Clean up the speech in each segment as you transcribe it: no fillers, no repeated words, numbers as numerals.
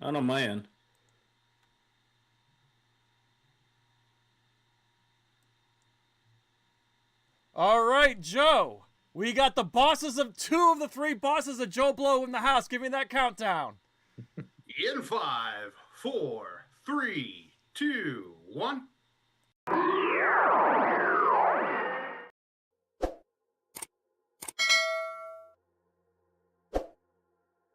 Not on my end. All right, Joe. We got the bosses of two of the three bosses of Joe Blow in the house. Give me that countdown. In 5, 4, 3, 2, 1.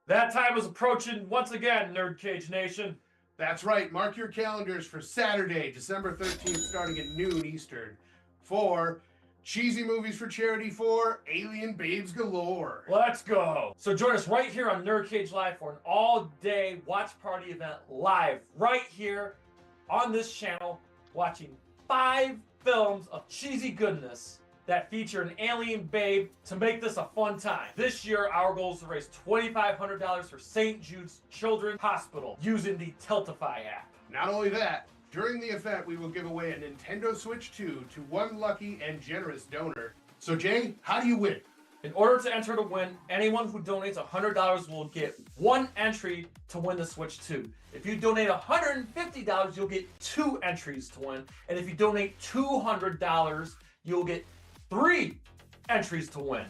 That time is approaching once again, NerdCage Nation. That's right. Mark your calendars for Saturday, December 13th, starting at noon Eastern, for Cheesy Movies for Charity for Alien Babes Galore. Let's go. So join us right here on NerdCage Live for an all-day watch party event live right here on this channel, watching 5 films of cheesy goodness that feature an alien babe to make this a fun time. This year, our goal is to raise $2,500 for St. Jude's Children's Hospital using the Tiltify app. Not only that, during the event, we will give away a Nintendo Switch 2 to one lucky and generous donor. So, Jay, how do you win? In order to enter to win, anyone who donates $100 will get 1 entry to win the Switch 2. If you donate $150, you'll get 2 entries to win. And if you donate $200, you'll get 3 entries to win.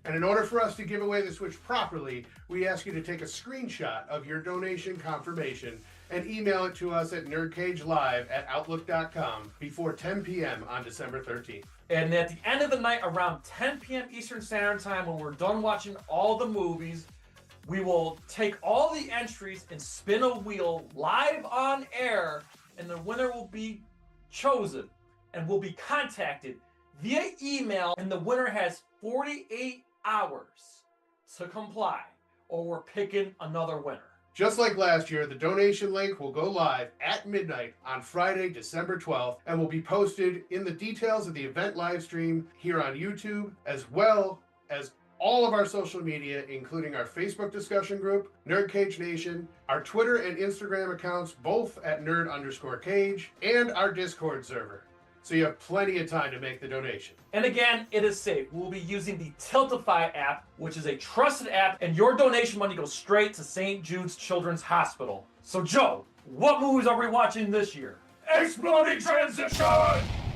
And in order for us to give away the Switch properly, we ask you to take a screenshot of your donation confirmation and email it to us at nerdcagelive@outlook.com before 10 p.m. on December 13th. And at the end of the night, around 10 p.m. Eastern Standard Time, when we're done watching all the movies, we will take all the entries and spin a wheel live on air, and the winner will be chosen and will be contacted via email, and the winner has 48 hours to comply, or we're picking another winner. Just like last year, the donation link will go live at midnight on Friday, December 12th, and will be posted in the details of the event live stream here on YouTube, as well as all of our social media, including our Facebook discussion group, NerdCage Nation, our Twitter and Instagram accounts, both at nerd_cage, and our Discord server. So you have plenty of time to make the donation. And again, it is safe. We'll be using the Tiltify app, which is a trusted app, and your donation money goes straight to St. Jude's Children's Hospital. So Joe, what movies are we watching this year? Exploding Transition!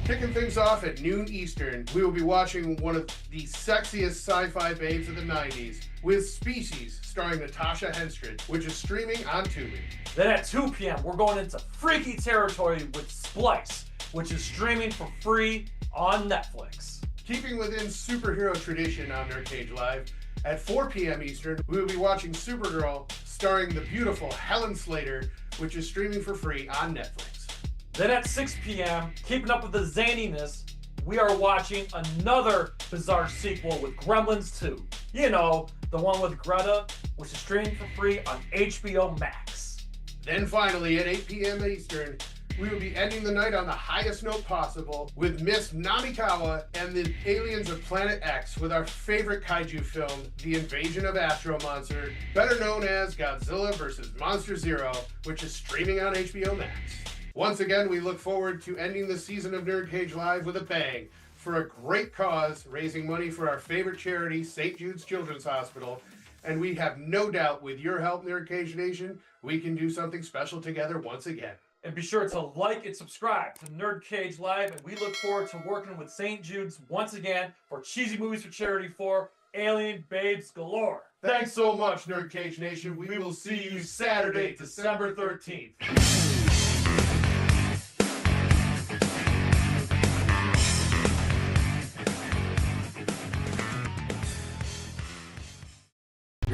Kicking things off at noon Eastern, we will be watching one of the sexiest sci-fi babes of the 90s with Species, starring Natasha Henstridge, which is streaming on Tubi. Then at 2 p.m., we're going into freaky territory with Splice, which is streaming for free on Netflix. Keeping within superhero tradition on NerdCage Live, at 4 p.m. Eastern, we will be watching Supergirl, starring the beautiful Helen Slater, which is streaming for free on Netflix. Then at 6 p.m., keeping up with the zaniness, we are watching another bizarre sequel with Gremlins 2. You know, the one with Greta, which is streaming for free on HBO Max. Then finally, at 8 p.m. Eastern, we will be ending the night on the highest note possible with Miss Namikawa and the aliens of Planet X with our favorite kaiju film, The Invasion of Astro Monster, better known as Godzilla vs. Monster Zero, which is streaming on HBO Max. Once again, we look forward to ending the season of NerdCage Live with a bang for a great cause, raising money for our favorite charity, St. Jude's Children's Hospital. And we have no doubt with your help, NerdCage Nation, we can do something special together once again. And be sure to like and subscribe to NerdCage Live, and we look forward to working with St. Jude's once again for Cheesy Movies for Charity for Alien Babes Galore. Thanks so much, NerdCage Nation. We will see you Saturday, December 13th.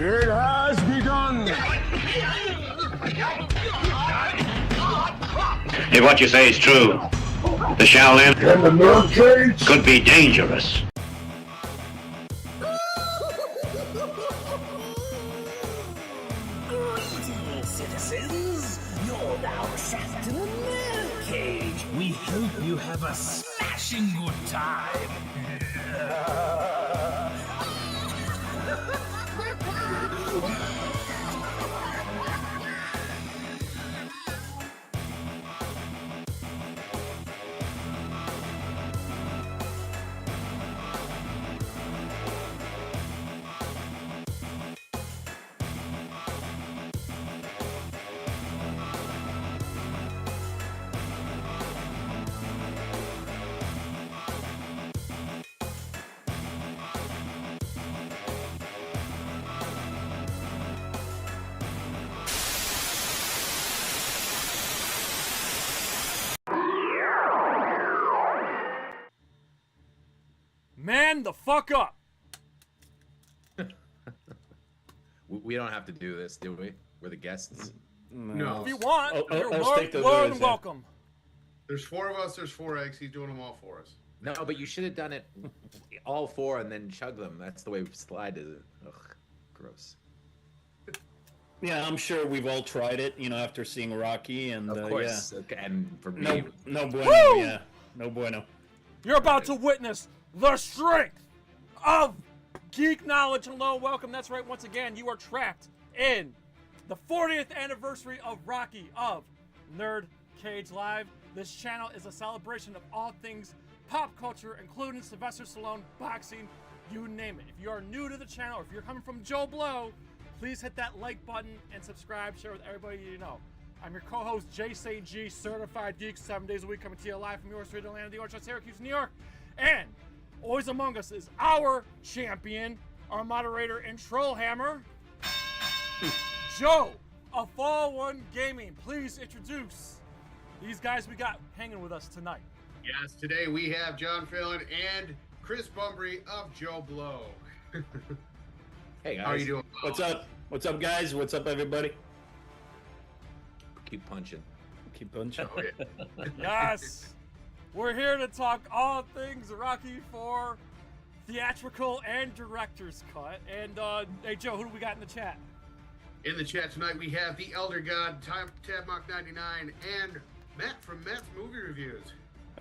It has begun! If what you say is true, the Shaolin And the NerdCage could be dangerous. Greetings, citizens! You're now trapped in a NerdCage. We hope you have a smashing good time. man the fuck up. We don't have to do this, do we? We're the guests. No. If you want, you're I'll more stick to than this, welcome. There's 4 of us. There's 4 eggs. He's doing them all for us. No, but you should have done it all 4 and then chug them. That's the way Sly did it. Ugh, gross. Yeah, I'm sure we've all tried it, after seeing Rocky, and Of course. Okay, and for me, no bueno, Woo! yeah, no bueno. You're about to witness the strength of geek knowledge. Hello, welcome. That's right. Once again, you are trapped in the 40th anniversary of Rocky of NerdCage Live. This channel is a celebration of all things pop culture, including Sylvester Stallone, boxing, you name it. If you are new to the channel, or if you're coming from Joe Blow, please hit that like button and subscribe. Share with everybody you know. I'm your co-host, JCG, certified geek, 7 days a week, coming to you live from York Street, Atlanta, the Orchard, Syracuse, New York. And always among us is our champion, our moderator and trollhammer, Joe of FallenOne Gaming. Please introduce these guys we got hanging with us tonight. Yes, today we have John Fallon and Chris Bumbray of Joe Blow. hey guys, How are you doing? What's up? What's up, guys? What's up, everybody? keep punching. Keep punching. Oh, yeah. Yes, we're here to talk all things Rocky IV, theatrical and director's cut. And hey Joe, who do we got in the chat? In the chat tonight, we have the Elder God, Tabmock99, and Matt from Matt's Movie Reviews.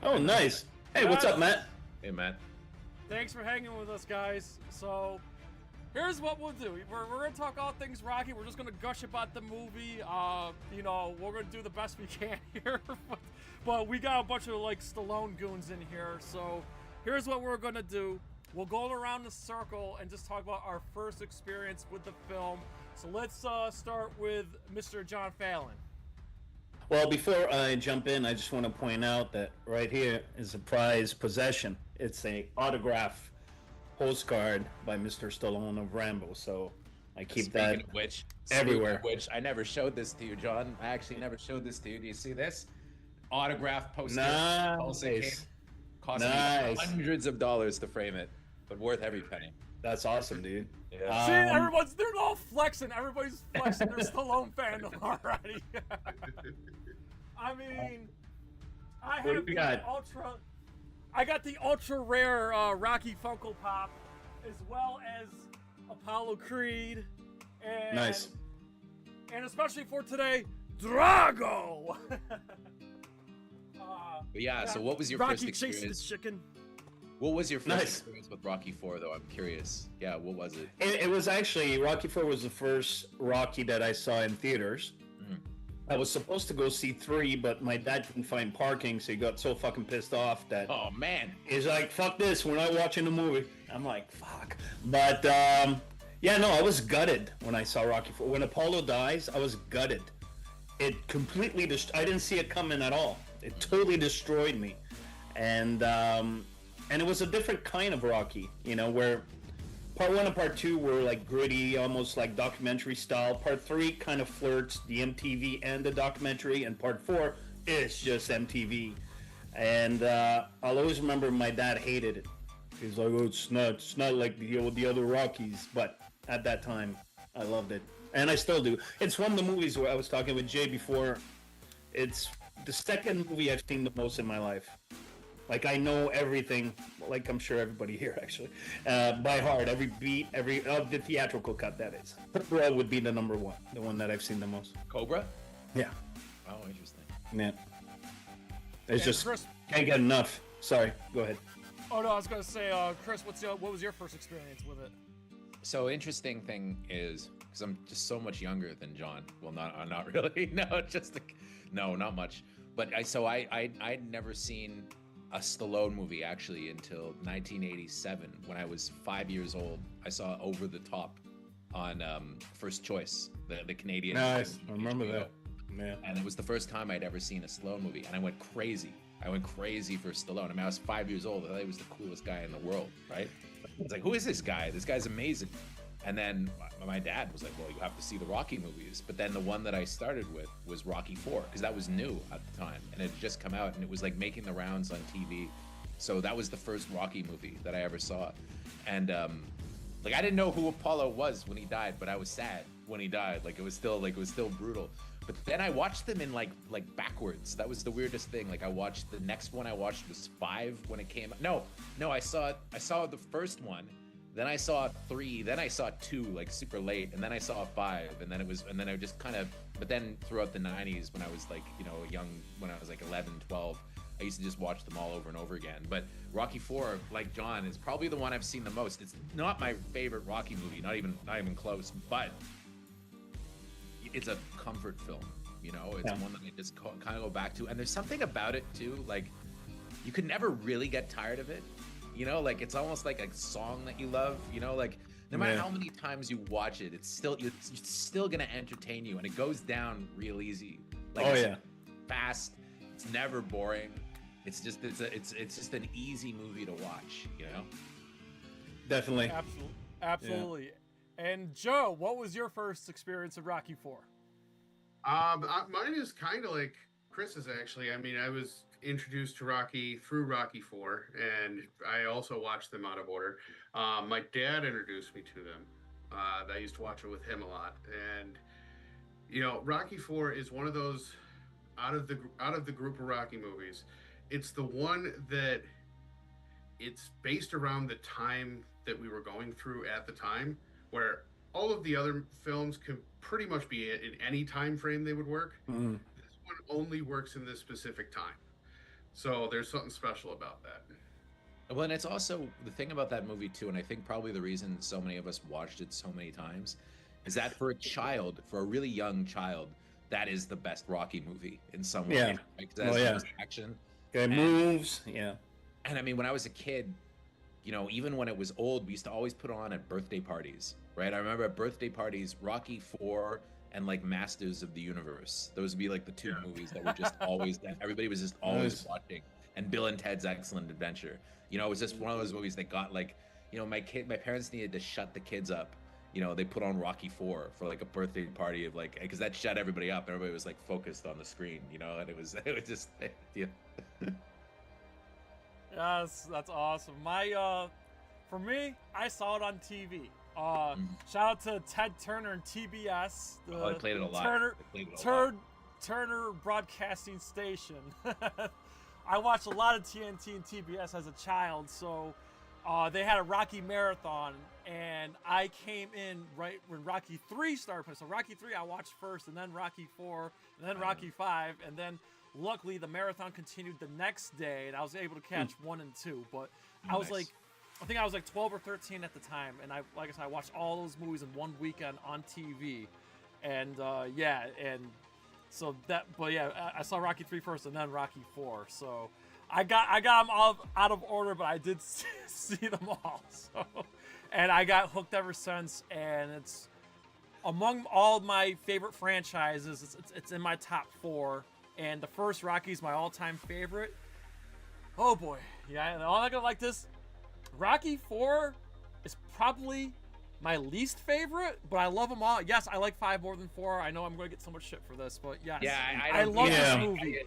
Oh, nice. Hey, what's up, Matt? Hey, Matt. Thanks for hanging with us, guys. So, here's what we'll do. We're going to talk all things Rocky. We're just going to gush about the movie. We're going to do the best we can here. But we got a bunch of, Stallone goons in here. So, here's what we're going to do. We'll go around the circle and just talk about our first experience with the film. So, let's start with Mr. John Fallon. Well, before I jump in, I just want to point out that right here is a prized possession. It's a autograph postcard by Mr. Stallone of Rambo. So I keep that everywhere. Speaking of which, I never showed this to you, John. I actually never showed this to you. Do you see this? Autograph poster. Nice. Cost me hundreds of dollars to frame it, but worth every penny. That's awesome, dude. Yeah. See, they're all flexing. Everybody's flexing their Stallone fandom already. I mean, I What have do you the got? I got the ultra rare Rocky Funko Pop, as well as Apollo Creed, and Nice. and especially for today, Drago. But yeah, so what was your Rocky first experience? chasing the chicken. What was your first Nice. experience with Rocky IV, though? I'm curious. Yeah, what was it? It was actually, Rocky IV was the first Rocky that I saw in theaters. I was supposed to go see 3, but my dad couldn't find parking, so he got so fucking pissed off that Oh, man. he's like, fuck this, we're not watching the movie. I'm like, fuck. But, yeah, no, I was gutted when I saw Rocky IV. When Apollo dies, I was gutted. It completely, I didn't see it coming at all. It totally destroyed me. And it was a different kind of Rocky, where Part 1 and Part 2 were like gritty, almost like documentary style. Part 3 kind of flirts the MTV and the documentary, and Part 4 is just MTV. And I'll always remember my dad hated it. He's like, oh, it's not like the other Rockies. But at that time, I loved it, and I still do. It's one of the movies where I was talking with Jay before. It's the second movie I've seen the most in my life. Like, I know everything, like I'm sure everybody here actually, by heart, every beat, of the theatrical cut, that is. Cobra would be the number 1, the one that I've seen the most. Cobra? Yeah. Oh, interesting. Yeah. It's And just, Chris, can't get enough. Sorry, go ahead. oh no, I was gonna say, Chris, what was your first experience with it? So interesting thing is, because I'm just so much younger than John. Well, not really. No, not much. But I'd never seen a Stallone movie actually until 1987 when I was 5 years old. I saw Over the Top on First Choice, the Canadian. Nice, I remember HBO. that. Yeah. And it was the first time I'd ever seen a Stallone movie, and I went crazy. I went crazy for Stallone. I mean, I was 5 years old. I thought he was the coolest guy in the world, right? I was like, who is this guy? This guy's amazing. And then my dad was like, well, you have to see the Rocky movies. But then the one that I started with was Rocky IV, because that was new at the time. And it had just come out, and it was like making the rounds on TV. So that was the first Rocky movie that I ever saw, and like I didn't know who Apollo was when he died, but I was sad when he died. Like it was still brutal. But then I watched them in like backwards. That was the weirdest thing. Like I watched the next one I watched was 5 when it came. No, I saw the first one, then I saw 3, then I saw 2 like super late, and then I saw 5, and then I just kind of. But then throughout the 90s when I was like when I was like 11, 12. I used to just watch them all over and over again. But Rocky 4, like John, is probably the one I've seen the most. It's not my favorite Rocky movie, not even close, but it's a comfort film. It's one that I just kind of go back to. And there's something about it too, like you could never really get tired of it. Like it's almost like a song that you love. Like no matter how many times you watch it, it's still gonna entertain you, and it goes down real easy. Like fast. It's never boring. It's just an easy movie to watch, Definitely. Absolutely. Yeah. And Joe, what was your first experience of Rocky 4? Mine is kind of like Chris's actually. I mean, I was introduced to Rocky through Rocky 4, and I also watched them out of order. My dad introduced me to them. I used to watch it with him a lot, and Rocky 4 is one of those out of the group of Rocky movies. It's the one that it's based around the time that we were going through at the time, where all of the other films can pretty much be in any time frame they would work. Mm-hmm. This one only works in this specific time. So there's something special about that. Well, and it's also the thing about that movie too, and I think probably the reason so many of us watched it so many times is that for a really young child, that is the best Rocky movie in some way. Yeah. Like, that's action. Good moves. Yeah. And I mean, when I was a kid, even when it was old, we used to always put on at birthday parties, right? I remember at birthday parties, Rocky 4 and like Masters of the Universe. Those would be like the 2 movies that were just always, that everybody was just always watching. And Bill and Ted's Excellent Adventure. It was just one of those movies that got like, my parents needed to shut the kids up. They put on Rocky 4 for like a birthday party of like, because that shut everybody up. Everybody was like focused on the screen, and it was just, yeah. Yes, that's awesome. For me, I saw it on TV. Shout out to Ted Turner and TBS. I played it a lot. Turner Broadcasting Station. I watched a lot of TNT and TBS as a child, so they had a Rocky marathon, and I came in right when Rocky 3 started. So Rocky 3 I watched first, and then Rocky 4, and then Rocky 5, and then luckily the marathon continued the next day, and I was able to catch 1 and 2. But I was like, I think I was like 12 or 13 at the time, and I watched all those movies in one weekend on TV, and I saw Rocky 3 first, and then Rocky 4. So I got them all out of order, but I did see them all. So, and I got hooked ever since, and it's among all my favorite franchises. It's in my top 4, and the first Rocky is my all-time favorite. Oh boy, yeah, I'm not gonna like this. Rocky 4 is probably my least favorite, but I love them all. Yes, I like 5 more than 4. I know I'm going to get so much shit for this, but yes. Yeah, I love this movie.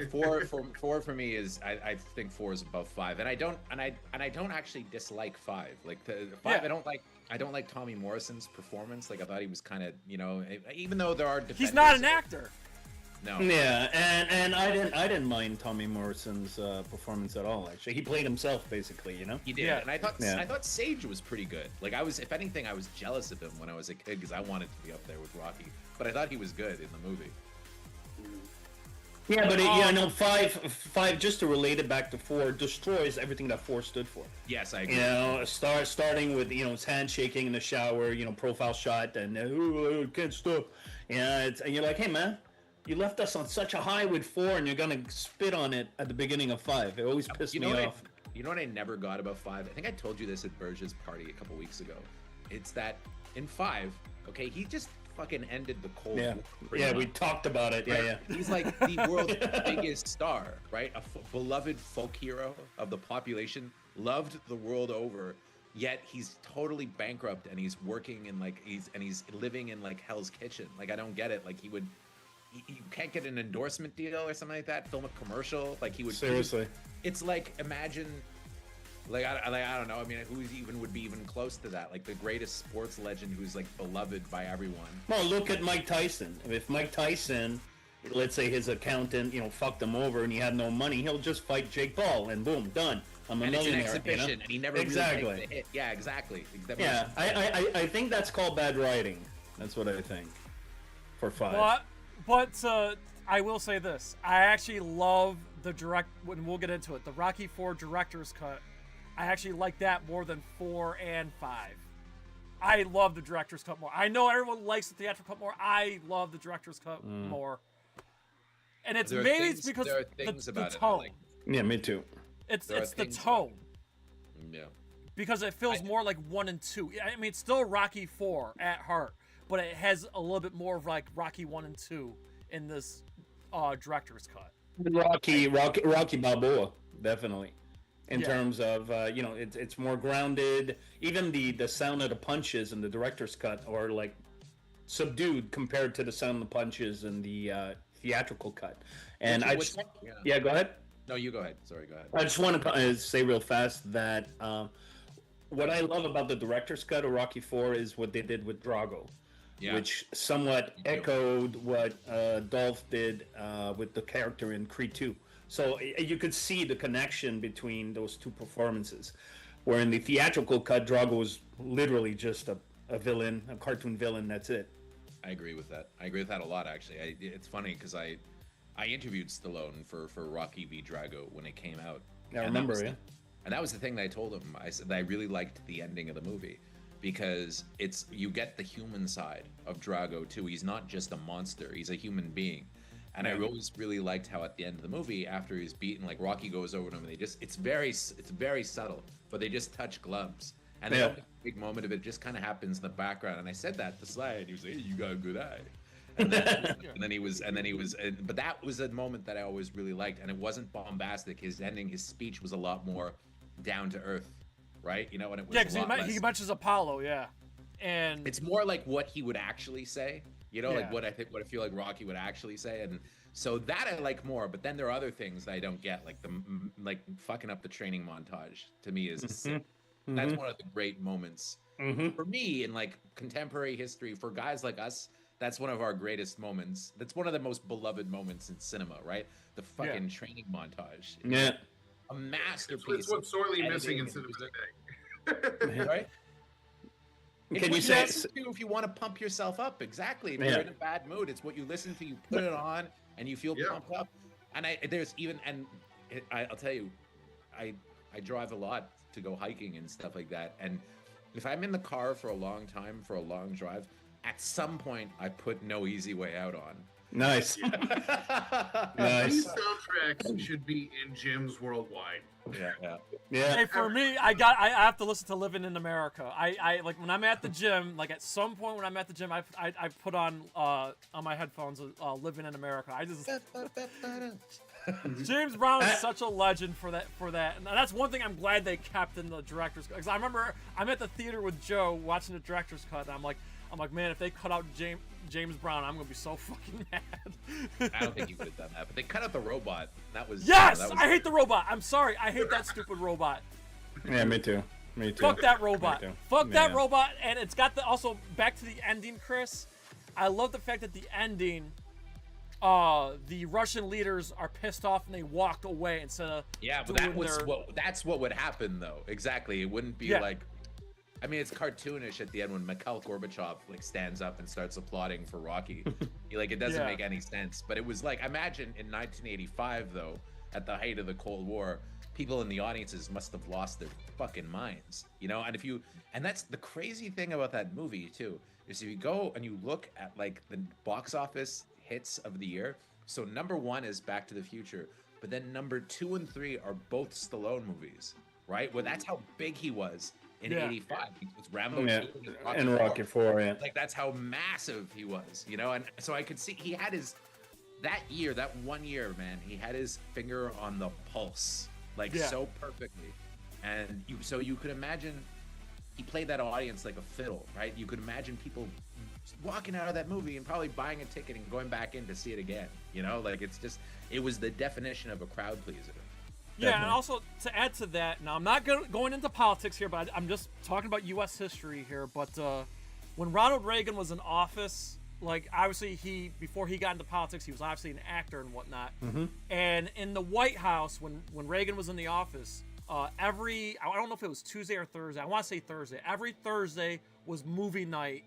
Four for me is I think 4 is above 5, and I don't actually dislike 5. Like the 5, Yeah. I don't like Tommy Morrison's performance. Like I thought he was kind of even though there are he's not an actor. No. Yeah, and I didn't mind Tommy Morrison's performance at all. Actually, he played himself basically. He did, and I thought Sage was pretty good. Like if anything, I was jealous of him when I was a kid because I wanted to be up there with Rocky. But I thought he was good in the movie. Yeah, but 5 just to relate it back to 4 destroys everything that 4 stood for. Yes, I agree. Starting with his handshaking in the shower, profile shot, and can't stop. Yeah, and you're like, hey man. You left us on such a high with 4, and you're gonna spit on it at the beginning of 5. It always pissed me off. You know what I never got about 5? I think I told you this at Berge's party a couple weeks ago. It's that in 5, okay, he just fucking ended the Cold War. Yeah, we talked about it. Right? Yeah. He's like the world's biggest star, right? A beloved folk hero of the population, loved the world over. Yet he's totally bankrupt, and he's working in he's living in like Hell's Kitchen. Like I don't get it. Like he would. you can't get an endorsement deal or something like that. Film a commercial, like he would. Seriously. It's like imagine. Like I don't know. I mean, who even would be even close to that? Like the greatest sports legend who's like beloved by everyone. Well, look at Mike Tyson. If Mike Tyson, let's say his accountant, fucked him over and he had no money, he'll just fight Jake Paul and boom, done. I'm a and millionaire. It's an exhibition, and he never exactly. Really takes the hit. Yeah, exactly. Yeah, I think that's called bad writing. That's what I think. For 5. But I will say this: I actually love the when we'll get into it, the Rocky 4 director's cut. I actually like that more than 4 and 5. I love the director's cut more. I know everyone likes the theatrical cut more. I love the director's cut more. And it's it's because the tone. Yeah, me too. It's the tone. Yeah. Because it feels more like 1 and 2. I mean, it's still Rocky 4 at heart, but it has a little bit more of like Rocky 1 and 2 in this director's cut. Rocky Balboa, definitely. In terms of, it's more grounded. Even the sound of the punches in the director's cut are like subdued compared to the sound of the punches in the theatrical cut. And go ahead. No, you go ahead. Sorry, go ahead. I just want to say real fast that what I love about the director's cut of Rocky 4 is what they did with Drago, which somewhat echoed what Dolph did with the character in Creed 2. So you could see the connection between those two performances, where in the theatrical cut, Drago was literally just a villain, a cartoon villain, that's it. I agree with that. I agree with that a lot, actually. It's funny because I interviewed Stallone for Rocky v. Drago when it came out. I remember, And that was the thing that I told him. I said that I really liked the ending of the movie because you get the human side of Drago too. He's not just a monster; he's a human being. And I always really liked how at the end of the movie, after he's beaten, like Rocky goes over to him, and it's very subtle, but they just touch gloves. And then the big moment of it just kind of happens in the background. And I said that to Sly, and he was like, "Hey, you got a good eye." And then he was, but that was a moment that I always really liked, and it wasn't bombastic. His speech was a lot more down to earth, right? And it was because he mentions Apollo, and it's more like what he would actually say. Like what I feel like Rocky would actually say, and so that I like more. But then there are other things that I don't get, like fucking up the training montage. To me, is sick. That's one of the great moments for me in like contemporary history. For guys like us, that's one of our greatest moments. That's one of the most beloved moments in cinema, right? The fucking training montage. Yeah, a masterpiece. It's what's sorely missing in cinema today. Right? Can you say if you want to pump yourself up? Exactly. If you're in a bad mood, it's what you listen to. You put it on, and you feel pumped up. And I'll tell you, I drive a lot to go hiking and stuff like that. And if I'm in the car for a long time, for a long drive, at some point I put No Easy Way Out on. Nice. Nice. These soundtracks should be in gyms worldwide. Yeah. Hey, for me, I have to listen to Living in America. I like when I'm at the gym. Like at some point when I'm at the gym, I put on my headphones Living in America. James Brown is such a legend for that, and that's one thing I'm glad they kept in the director's cut. Because I remember I'm at the theater with Joe watching the director's cut, and I'm like, man, if they cut out James Brown, I'm gonna be so fucking mad. I don't think you could have done that, but they cut out the robot. That was I hate the robot. I'm sorry, I hate that stupid robot. Yeah, me too. Fuck that robot. Fuck that robot. And it's got also back to the ending, Chris. I love the fact that the ending, the Russian leaders are pissed off and they walked away instead of but that's what would happen though. Exactly, it wouldn't be like. I mean, it's cartoonish at the end when Mikhail Gorbachev stands up and starts applauding for Rocky. It doesn't make any sense. But it was imagine in 1985 though, at the height of the Cold War, people in the audiences must have lost their fucking minds, and that's the crazy thing about that movie too, is if you go and you look at the box office hits of the year. So number 1 is Back to the Future, but then number 2 and 3 are both Stallone movies, right? Well, that's how big he was. In 85, it's Rambo 2 and Rocky 4, that's how massive he was, and so I could see he had that 1 year, man, he had his finger on the pulse, so perfectly. And you could imagine he played that audience like a fiddle, right? You could imagine people walking out of that movie and probably buying a ticket and going back in to see it again. You know, like it was the definition of a crowd pleaser. Yeah, and also to add to that, now I'm not going into politics here, but I'm just talking about U.S. history here. But when Ronald Reagan was in office, like obviously before he got into politics, he was obviously an actor and whatnot. Mm-hmm. And in the White House, when Reagan was in the office, I don't know if it was Tuesday or Thursday. I want to say Thursday. Every Thursday was movie night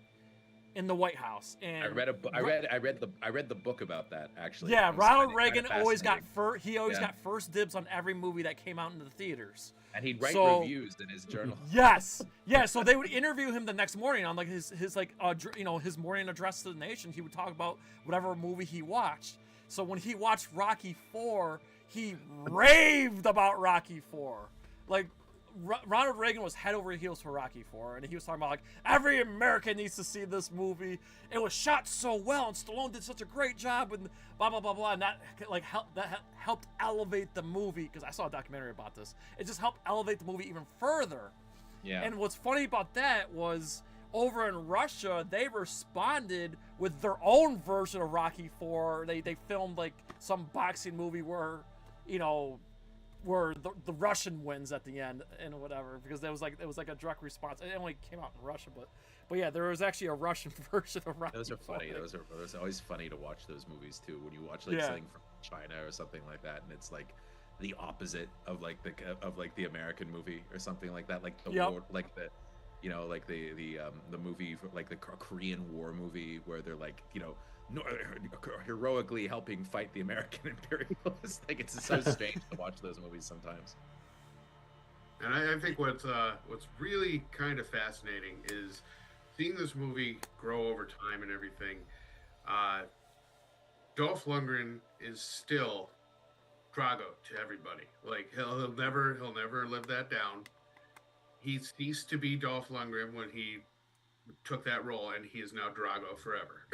in the White House. And I read the book about that actually. Yeah, It was Ronald kinda Reagan always got fascinating. got first dibs on every movie that came out into the theaters. And he'd write reviews in his journal. Yes, yeah. So they would interview him the next morning on like his his morning address to the nation. He would talk about whatever movie he watched. So when he watched Rocky IV, he raved about Rocky IV. Like Ronald Reagan was head over heels for Rocky IV, and he was talking about like every American needs to see this movie. It was shot so well, and Stallone did such a great job, and blah blah blah blah. And that helped elevate the movie, because I saw a documentary about this. It just helped elevate the movie even further. Yeah. And what's funny about that was over in Russia, they responded with their own version of Rocky IV. They filmed like some boxing movie where, where the Russian wins at the end and whatever, because it was like a direct response. It only came out in Russia, but yeah, there was actually a Russian version of Rocky. Those are funny. Those are always funny to watch those movies too. When you watch like something from China or something like that, and it's like the opposite of like the American movie or something like that, like the war, like the the movie like the Korean War movie where they're like heroically helping fight the American imperialists. Like it's so strange to watch those movies sometimes. And I think what's really kind of fascinating is seeing this movie grow over time and everything. Dolph Lundgren is still Drago to everybody. Like he'll never live that down. He ceased to be Dolph Lundgren when he took that role, and he is now Drago forever.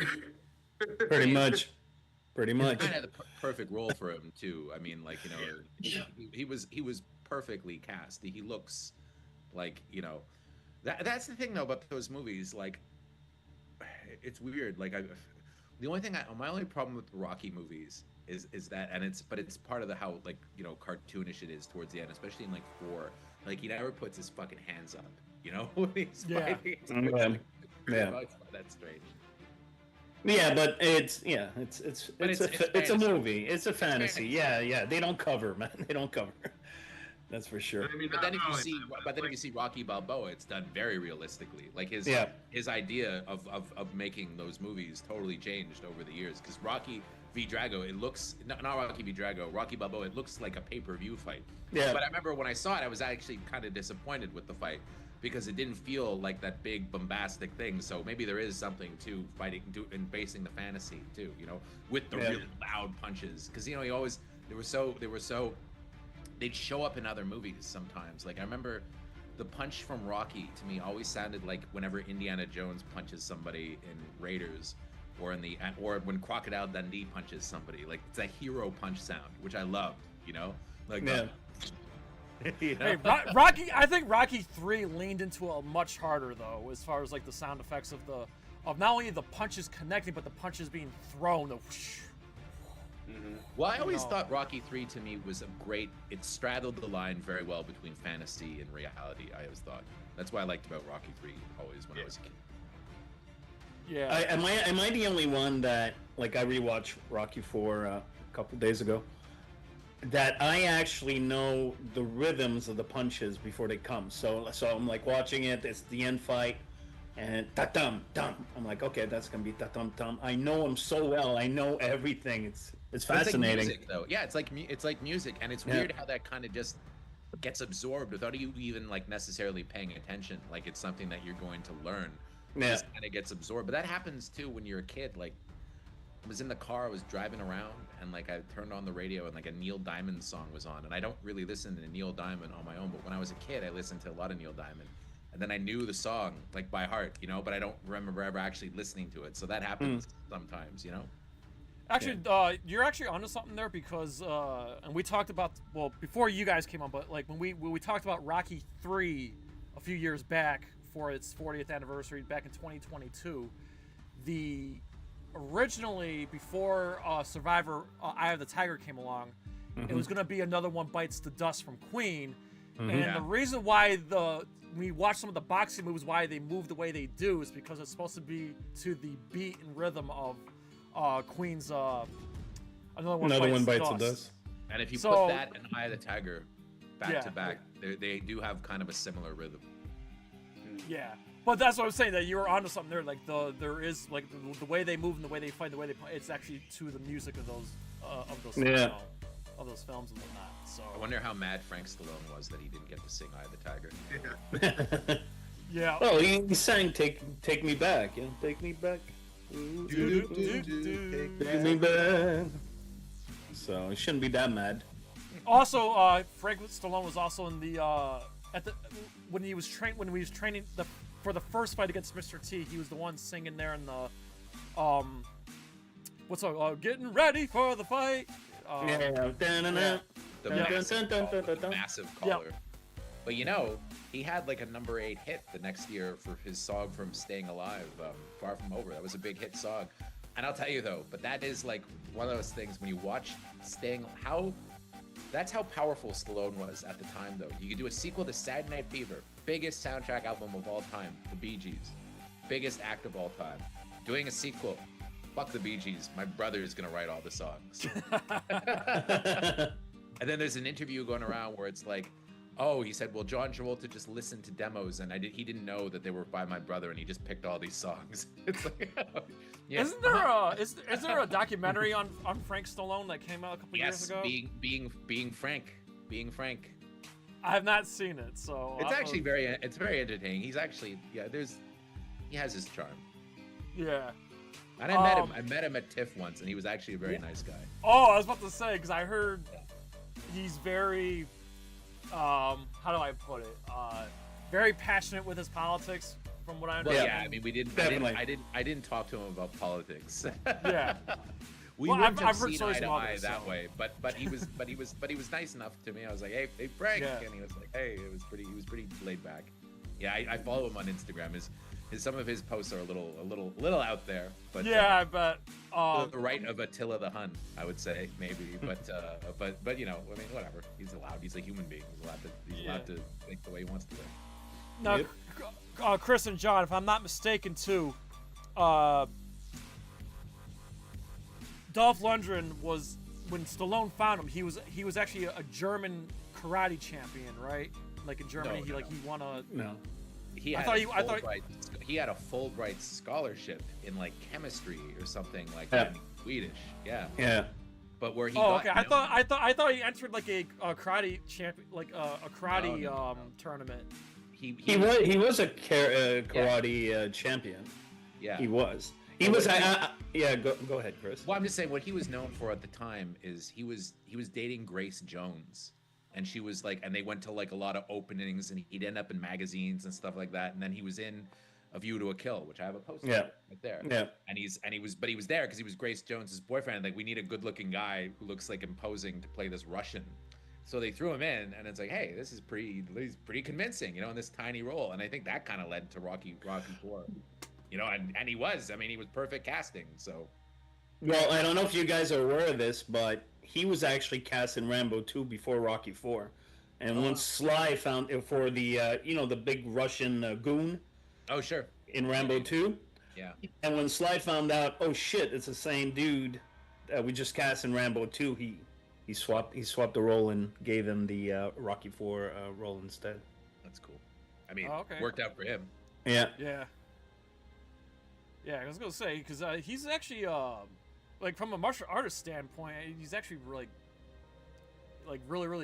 Pretty much. Kind of had the perfect role for him too. I mean, like he was perfectly cast. He looks like that's the thing though about those movies. Like it's weird. Like my only problem with the Rocky movies is that, and it's part of the how cartoonish it is towards the end, especially in like 4. Like he never puts his fucking hands up. When he's fighting. That's strange. Yeah, but it's a movie. It's a fantasy. Yeah. They don't cover, man. They don't cover. That's for sure. I mean, but then if you see Rocky Balboa, it's done very realistically. Like his idea of making those movies totally changed over the years. Because Rocky v Drago, it looks not Rocky v Drago, Rocky Balboa, it looks like a pay-per-view fight. Yeah. But I remember when I saw it, I was actually kind of disappointed with the fight, because it didn't feel like that big bombastic thing. So maybe there is something to fighting and basing the fantasy too, with the really loud punches. Because they'd show up in other movies sometimes. Like I remember the punch from Rocky to me always sounded like whenever Indiana Jones punches somebody in Raiders, or when Crocodile Dundee punches somebody. Like it's a hero punch sound, which I loved. Hey, Rocky. I think Rocky 3 leaned into a much harder though, as far as like the sound effects of not only the punches connecting, but the punches being thrown. Well, I always thought Rocky 3 to me was it straddled the line very well between fantasy and reality. I always thought that's what I liked about Rocky 3 always when I was a kid. Yeah. Am I the only one that I rewatched Rocky 4 a couple days ago? That I actually know the rhythms of the punches before they come. So I'm like watching it. It's the end fight, and ta-dum dum. I'm like, okay, that's gonna be ta-dum dum. I know them so well. I know everything. It's fascinating. It's like music, though. Yeah, it's like music, and it's weird how that kind of just gets absorbed without you even necessarily paying attention. Like it's something that you're going to learn. It just kind of gets absorbed. But that happens too when you're a kid. Like I was in the car, I was driving around, and I turned on the radio, and a Neil Diamond song was on. And I don't really listen to Neil Diamond on my own, but when I was a kid, I listened to a lot of Neil Diamond, and then I knew the song by heart, but I don't remember ever actually listening to it. So that happens sometimes, Actually, you're actually onto something there, because and we talked about, well, before you guys came on, but when we talked about Rocky 3 a few years back for its 40th anniversary back in 2022. originally before Survivor Eye of the Tiger came along, it was gonna be Another One Bites the Dust from Queen, and the reason why when you watch some of the boxing movies, why they move the way they do is because it's supposed to be to the beat and rhythm of Queen's Another One Bites the Dust. And if you put that and Eye of the Tiger back to back, they do have kind of a similar rhythm. Yeah, but that's what I'm saying, that you were onto something there. Like there is like the way they move and the way they fight, and the way they play. It's actually to the music of those of those films and whatnot. So I wonder how mad Frank Stallone was that he didn't get to sing Eye of the Tiger. Yeah. Well, he sang "Take Me Back." You know, take me back. Take me back. So he shouldn't be that mad. Also, Frank Stallone was also in the when he was training for the first fight against Mr. T. He was the one singing there in the what's up? Getting ready for the fight. The massive caller. Yep. But you know, he had like a number 8 hit the next year for his song from Staying Alive, Far From Over. That was a big hit song. And I'll tell you though, but that is like one of those things when you watch that's how powerful Stallone was at the time though. You could do a sequel to Saturday Night Fever, biggest soundtrack album of all time, the Bee Gees, biggest act of all time. Doing a sequel, fuck the Bee Gees, my brother is gonna write all the songs. And then there's an interview going around where it's like, oh, he said, well, John Travolta just listened to demos and he didn't know that they were by my brother and he just picked all these songs. It's like, yeah. Isn't there is there a documentary on Frank Stallone that came out a couple years ago? Being Frank. I have not seen it, so it's actually very entertaining. He's actually he has his charm. Yeah. And I met him at TIFF once, and he was actually a very nice guy. Oh, I was about to say, because I heard he's very, how do I put it? Very passionate with his politics, from what I understand. Well, yeah, I mean, I didn't talk to him about politics. Yeah. I've heard seen eye to eye that way, but he was nice enough to me. I was like, hey Frank, and he was like, hey, he was pretty laid back. Yeah, I follow him on Instagram. Some of his posts are a little out there, but yeah, but the right of Attila the Hun, I would say maybe, but you know, I mean, whatever. He's allowed. He's a human being. He's allowed to think the way he wants to think. Now, Chris and John, if I'm not mistaken, too, Dolph Lundgren was, when Stallone found him, he was actually a German karate champion, right? Like in Germany, he won a. No. He had a Fulbright scholarship in like chemistry or something like that in Swedish. Yeah. Yeah. But where he I thought he entered like a karate champion, like a karate tournament. He was a karate champion. Yeah. He was. He was. Go ahead, Chris. Well, I'm just saying what he was known for at the time is he was dating Grace Jones. And she was like, and they went to like a lot of openings, and he'd end up in magazines and stuff like that. And then he was in A View to a Kill, which I have a poster right there. Yeah. And he was there because he was Grace Jones's boyfriend. Like, we need a good-looking guy who looks like imposing to play this Russian. So they threw him in, and it's like, hey, he's pretty convincing, you know, in this tiny role. And I think that kind of led to Rocky IV, you know, and he was perfect casting. So. Well, I don't know if you guys are aware of this, but he was actually cast in Rambo 2 before Rocky 4. And once Sly found it for the, the big Russian goon. Oh, sure. In Rambo 2. Yeah. And when Sly found out, oh shit, it's the same dude that we just cast in Rambo 2, he swapped the role and gave him the Rocky 4 role instead. That's cool. I mean, worked out for him. Yeah. Yeah. Yeah, I was gonna say, because he's actually like from a martial artist standpoint, he's actually really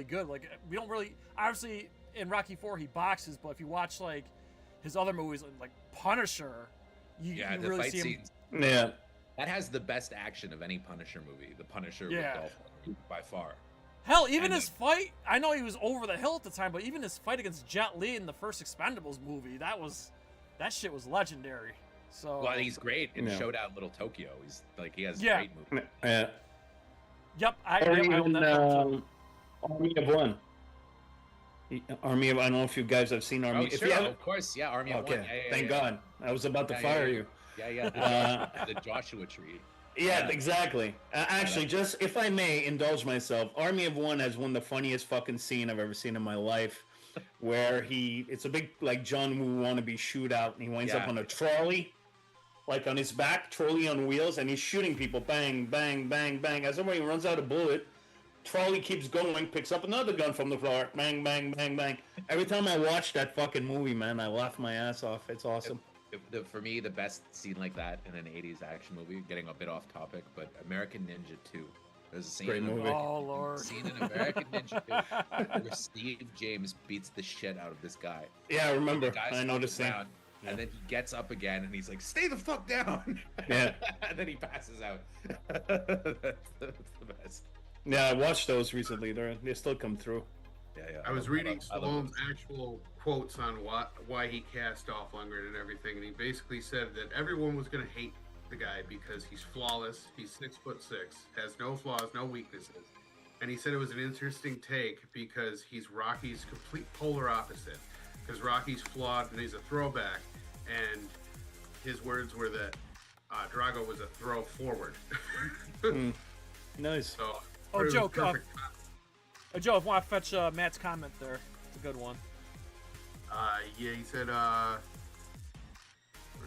good. Like, we don't really, obviously in Rocky 4 he boxes, but if you watch like his other movies like Punisher, you really see him. Yeah, that has the best action of any Punisher movie. The Punisher with Dolph Lundgren, by far. Hell, even his fight, I know he was over the hill at the time, but even his fight against Jet Li in the first Expendables movie, that shit was legendary. So, well, he's great in Showdown Little Tokyo. He's like, he has yeah. great movies. Yeah. Yep. I own that Army of One. Army of, I don't know if you guys have seen Army. Oh, sure, of course, yeah, Army of One. Yeah, Thank God. I was about to fire you. Yeah, the Joshua Tree. Yeah, exactly. Actually, just if I may indulge myself, Army of One has one of the funniest fucking scene I've ever seen in my life, where it's a big like John Woo wannabe shootout, and he winds up on a trolley, like on his back, trolley on wheels, and he's shooting people, bang, bang, bang, bang. As somebody runs out of bullet, trolley keeps going, picks up another gun from the floor, bang, bang, bang, bang. Every time I watch that fucking movie, man, I laugh my ass off. It's awesome. For me, the best scene like that in an 80s action movie, getting a bit off topic, but American Ninja 2. There's a scene Great movie. Oh, Lord. Scene in American Ninja 2 where Steve James beats the shit out of this guy. Yeah, I remember. I noticed that. And then he gets up again and he's like, "Stay the fuck down!" Yeah. And then he passes out. That's the best. Yeah, I watched those recently. They still come through. Yeah. I was reading Stallone's actual quotes on why he cast Dolph Lundgren and everything, and he basically said that everyone was going to hate the guy because he's flawless, he's 6'6", has no flaws, no weaknesses, and he said it was an interesting take because he's Rocky's complete polar opposite, because Rocky's flawed and he's a throwback, and his words were that Drago was a throw forward. Nice. So, Joe, if you want to fetch Matt's comment there, it's a good one. Yeah, he said, where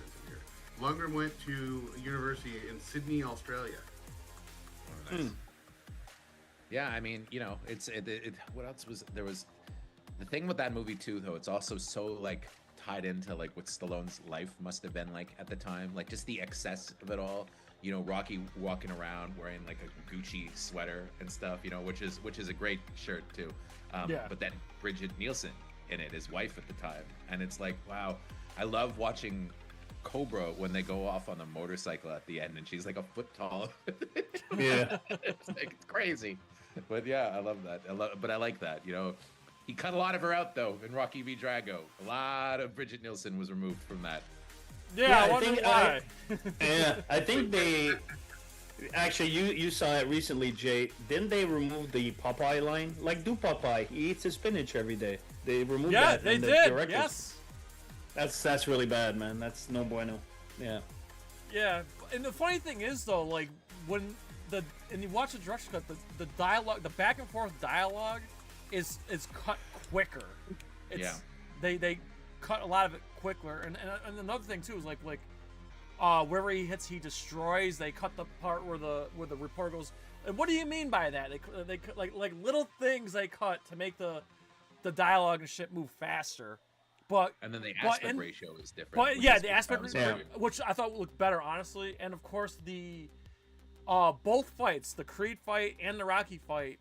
is it here? Lundgren went to a university in Sydney, Australia. Oh, nice. Yeah, I mean, you know, what else was there? Was the thing with that movie too, though? It's also so like tied into like what Stallone's life must have been like at the time, like just the excess of it all. You know, Rocky walking around wearing like a Gucci sweater and stuff, you know, which is a great shirt too. But then Bridget Nielsen in it, his wife at the time, and it's like, wow, I love watching Cobra when they go off on the motorcycle at the end, and she's like a foot tall. Yeah, it's like it's crazy, but yeah, I love that. But I like that. You know, he cut a lot of her out though in Rocky v. Drago. A lot of Bridget Nielsen was removed from that. Yeah, I wonder why. I think they actually you saw it recently, Jay. Didn't they remove the Popeye line? Like, do Popeye? He eats his spinach every day. They removed that. Yeah, they did. Yes. That's really bad, man. That's no bueno. Yeah. Yeah, and the funny thing is though, like when you watch the director's cut, the dialogue, the back and forth dialogue, is cut quicker. They cut a lot of it quicker, and another thing too is like wherever he hits, he destroys. They cut the part where the reporter goes, and what do you mean by that? They like little things they cut to make the dialogue and shit move faster. And then the aspect ratio is different. But yeah, the aspect ratio, which I thought looked better, honestly. And of course, the both fights, the Creed fight and the Rocky fight,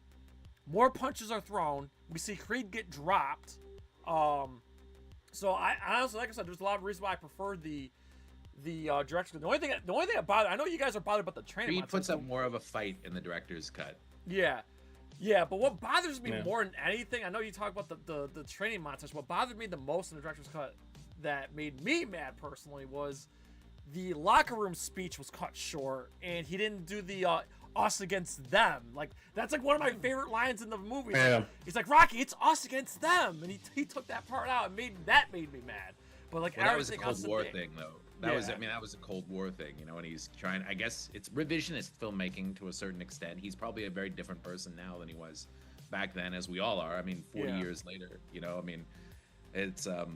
more punches are thrown. We see Creed get dropped. So I honestly, like I said, there's a lot of reasons why I prefer the direction. The only thing that bothered, I know you guys are bothered about the training. Creed puts up more of a fight in the director's cut. Yeah, but what bothers me more than anything, I know you talk about the training montage. What bothered me the most in the director's cut that made me mad personally was the locker room speech was cut short, and he didn't do the us against them. Like, that's like one of my favorite lines in the movie. Yeah. He's like, Rocky, it's us against them, and he took that part out and made me mad. But like, that was a Cold War thing, though. That was a Cold War thing, you know, and he's trying, I guess it's revisionist filmmaking to a certain extent. He's probably a very different person now than he was back then, as we all are. I mean, 40 years later, you know, I mean, it's, I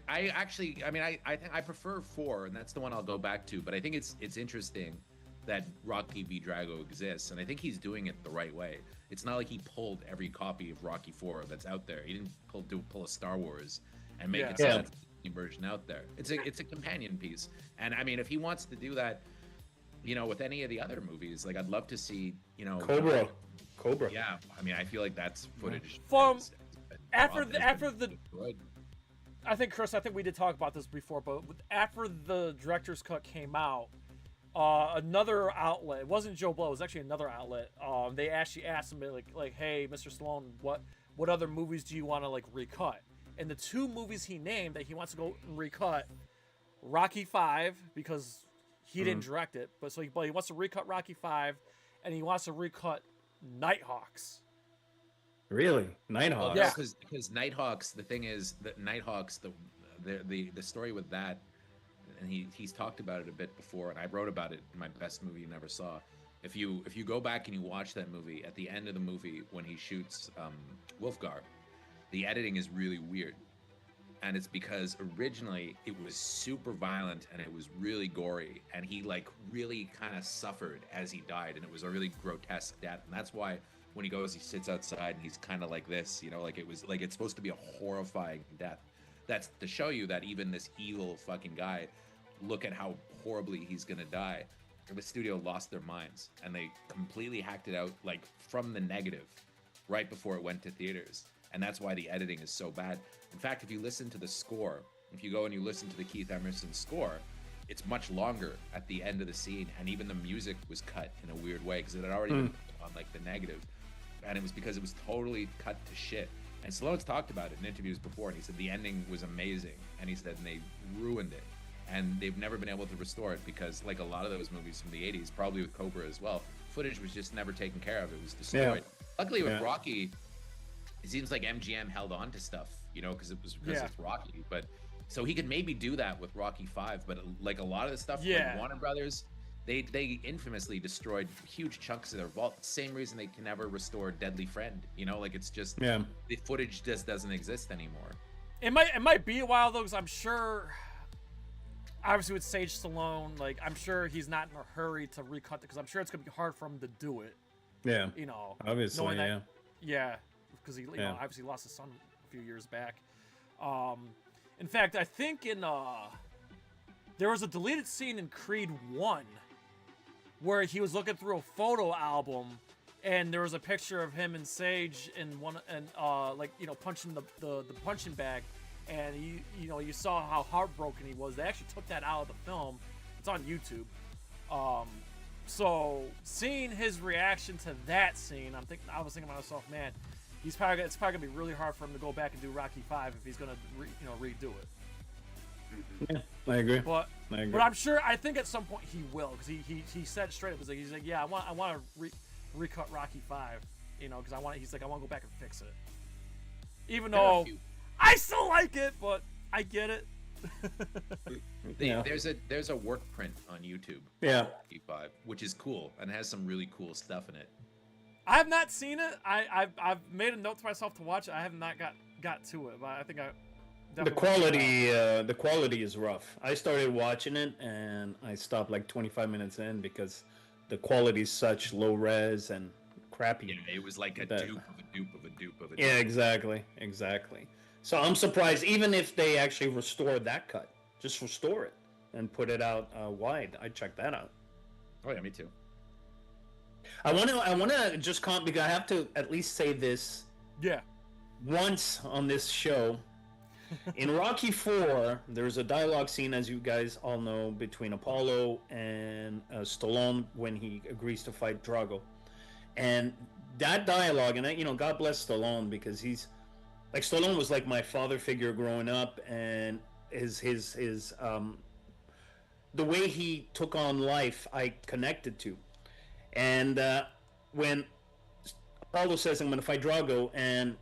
think I prefer 4, and that's the one I'll go back to, but I think it's interesting that Rocky v. Drago exists, and I think he's doing it the right way. It's not like he pulled every copy of Rocky 4 that's out there. He didn't pull a Star Wars and make it so that's the version out there. It's a companion piece, and I mean, if he wants to do that, you know, with any of the other movies, like I'd love to see, you know, Cobra. Yeah, I mean, I feel like that's footage from after the. I think Chris, we did talk about this before, but after the director's cut came out, another outlet, it wasn't Joe Blow, it was actually another outlet. They actually asked him like, hey, Mr. Stallone, what other movies do you want to like recut? And the 2 movies he named that he wants to go and recut, Rocky 5, because he didn't direct it, but he wants to recut Rocky 5, and he wants to recut Nighthawks. Really? Nighthawks? Yeah, because Nighthawks, the thing is that Nighthawks, the story with that, and he's talked about it a bit before, and I wrote about it in my best movie you never saw. If you go back and you watch that movie, at the end of the movie when he shoots Wolfgar, the editing is really weird. And it's because originally it was super violent and it was really gory, and he like really kind of suffered as he died, and it was a really grotesque death. And that's why when he goes, he sits outside and he's kind of like this, you know, like it was like it's supposed to be a horrifying death. That's to show you that even this evil fucking guy, look at how horribly he's gonna die. The studio lost their minds and they completely hacked it out like from the negative right before it went to theaters. And that's why the editing is so bad. In fact, if you listen to the score, if you go and you listen to the Keith Emerson score, it's much longer at the end of the scene, and even the music was cut in a weird way because it had already been on like the negative, and it was because it was totally cut to shit. And Stallone's talked about it in interviews before, and he said the ending was amazing, and he said they ruined it, and they've never been able to restore it because, like a lot of those movies from the 80s, probably with Cobra as well, footage was just never taken care of. It was destroyed. Luckily with Rocky, it seems like MGM held on to stuff, you know, because it's Rocky. But so he could maybe do that with Rocky 5, but like a lot of the stuff, like Warner Brothers, they infamously destroyed huge chunks of their vault. Same reason they can never restore Deadly Friend, you know, like it's just the footage just doesn't exist anymore. It might be a while though, because I'm sure, obviously with Sage Stallone, like I'm sure he's not in a hurry to recut it, because I'm sure it's gonna be hard for him to do it. Yeah, you know, obviously, because he you know, obviously lost his son a few years back. In fact, I think in there was a deleted scene in Creed 1 where he was looking through a photo album, and there was a picture of him and Sage in one, and like, you know, punching the punching bag, and you know, you saw how heartbroken he was. They actually took that out of the film. It's on YouTube. So seeing his reaction to that scene, I was thinking to myself, man, it's probably gonna be really hard for him to go back and do Rocky 5 if he's gonna redo it. Yeah, I agree. But I'm sure, I think at some point he will, because he said straight up, he's like, yeah, I want to recut Rocky 5, you know, because I want to go back and fix it. Even though I still like it, but I get it. There's a work print on YouTube. Rocky 5, which is cool and has some really cool stuff in it. I have not seen it. I've made a note to myself to watch it. I have not got to it, but I think the quality is rough. I started watching it and I stopped like 25 minutes in because the quality is such low res and crappy. Yeah, it was like a dupe of a dupe of a dupe of a dupe. Yeah, exactly. So I'm surprised, even if they actually restore that cut, just restore it and put it out wide. I'd check that out. Oh yeah, me too. I want to just comment, because I have to at least say this. Yeah. Once on this show, in Rocky 4, there's a dialogue scene, as you guys all know, between Apollo and Stallone when he agrees to fight Drago, and that dialogue, and God bless Stallone, because he's like, Stallone was like my father figure growing up, and his the way he took on life, I connected to. And when Apollo says, I'm going to fight Drago, and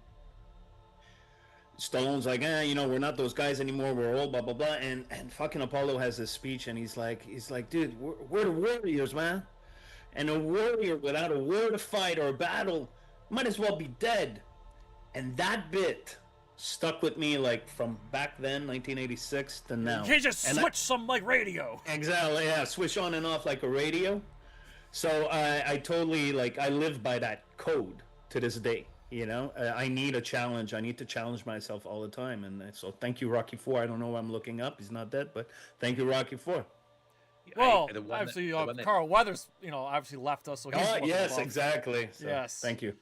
Stallone's like, we're not those guys anymore, we're old, blah, blah, blah. And fucking Apollo has this speech, and he's like, dude, we're the warriors, man. And a warrior without a war to fight or a battle might as well be dead. And that bit stuck with me, like, from back then, 1986, to now. You can't just switch some, like, radio. Exactly, yeah, switch on and off like a radio. So I totally, like, I live by that code to this day, I need a challenge. I need to challenge myself all the time. And so thank you, Rocky 4. I don't know why I'm looking up. He's not dead, but thank you, Rocky 4. Well, obviously, Carl Weathers, obviously left us. So he's yes, exactly. So, yes. Thank you.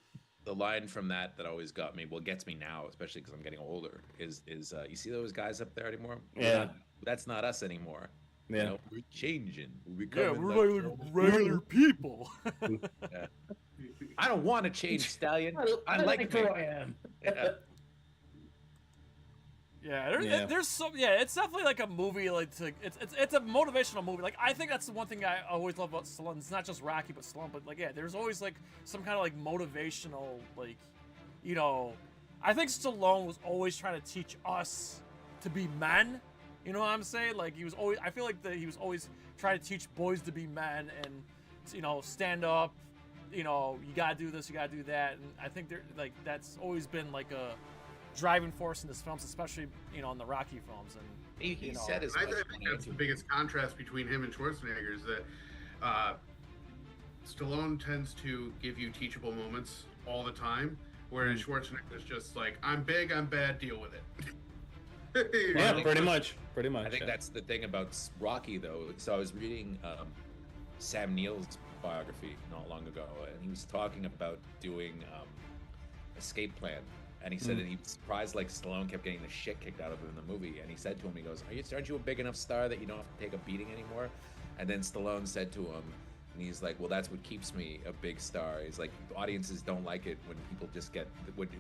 The line from that always got me, gets me now, especially because I'm getting older, is you see those guys up there anymore? Yeah. That's not us anymore. Yeah. We're changing. We're regular people. Yeah. I don't want to change, Stallion. I like who I am. Yeah. There's some. Yeah, it's definitely like a movie. Like it's a motivational movie. Like I think that's the one thing I always love about Stallone. It's not just Rocky, but Stallone. But like, yeah, there's always like some kind of like motivational, like, I think Stallone was always trying to teach us to be men, You know what I'm saying? Like he was always. I feel like he was always trying to teach boys to be men and, you know, stand up. You know, you gotta do this, you gotta do that, and I think that's always been like a driving force in his films, especially, you know, in the Rocky films. And he said as I much. think that's the biggest contrast between him and Schwarzenegger is that Stallone tends to give you teachable moments all the time, whereas Schwarzenegger's just like, I'm big, I'm bad, deal with it. Yeah, pretty much. I think that's the thing about Rocky, though. So I was reading Sam Neill's biography not long ago, and he was talking about doing Escape Plan, and he said that he was surprised like Stallone kept getting the shit kicked out of him in the movie, and he said to him, he goes, aren't you a big enough star that you don't have to take a beating anymore? And then Stallone said to him, and he's like, well, that's what keeps me a big star. He's like, audiences don't like it when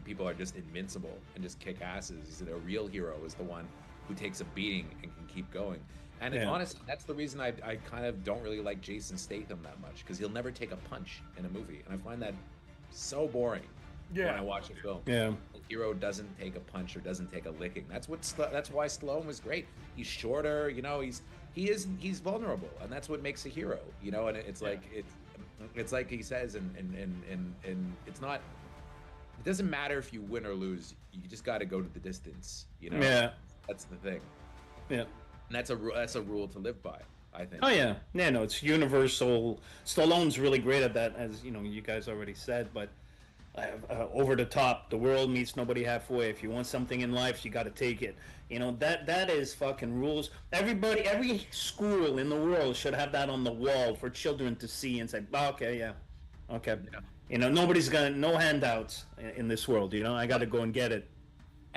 people are just invincible and just kick asses. He said a real hero is the one who takes a beating and can keep going. And honestly, that's the reason I kind of don't really like Jason Statham that much, because he'll never take a punch in a movie, and I find that so boring when I watch a film. Yeah, the hero doesn't take a punch or doesn't take a licking. That's why Stallone was great. He's shorter, you know. He's vulnerable, and that's what makes a hero, you know. And it's like it's like he says, and it's not. It doesn't matter if you win or lose. You just got to go to the distance, you know. Yeah, that's the thing. Yeah. And that's a rule to live by, I think. Oh yeah, no, it's universal. Stallone's really great at that, as you know, you guys already said. But over the top, the world meets nobody halfway. If you want something in life, you got to take it. You know, that is fucking rules. Every school in the world should have that on the wall for children to see and say, oh, okay, yeah, okay. Yeah. You know, no handouts in this world. You know, I got to go and get it.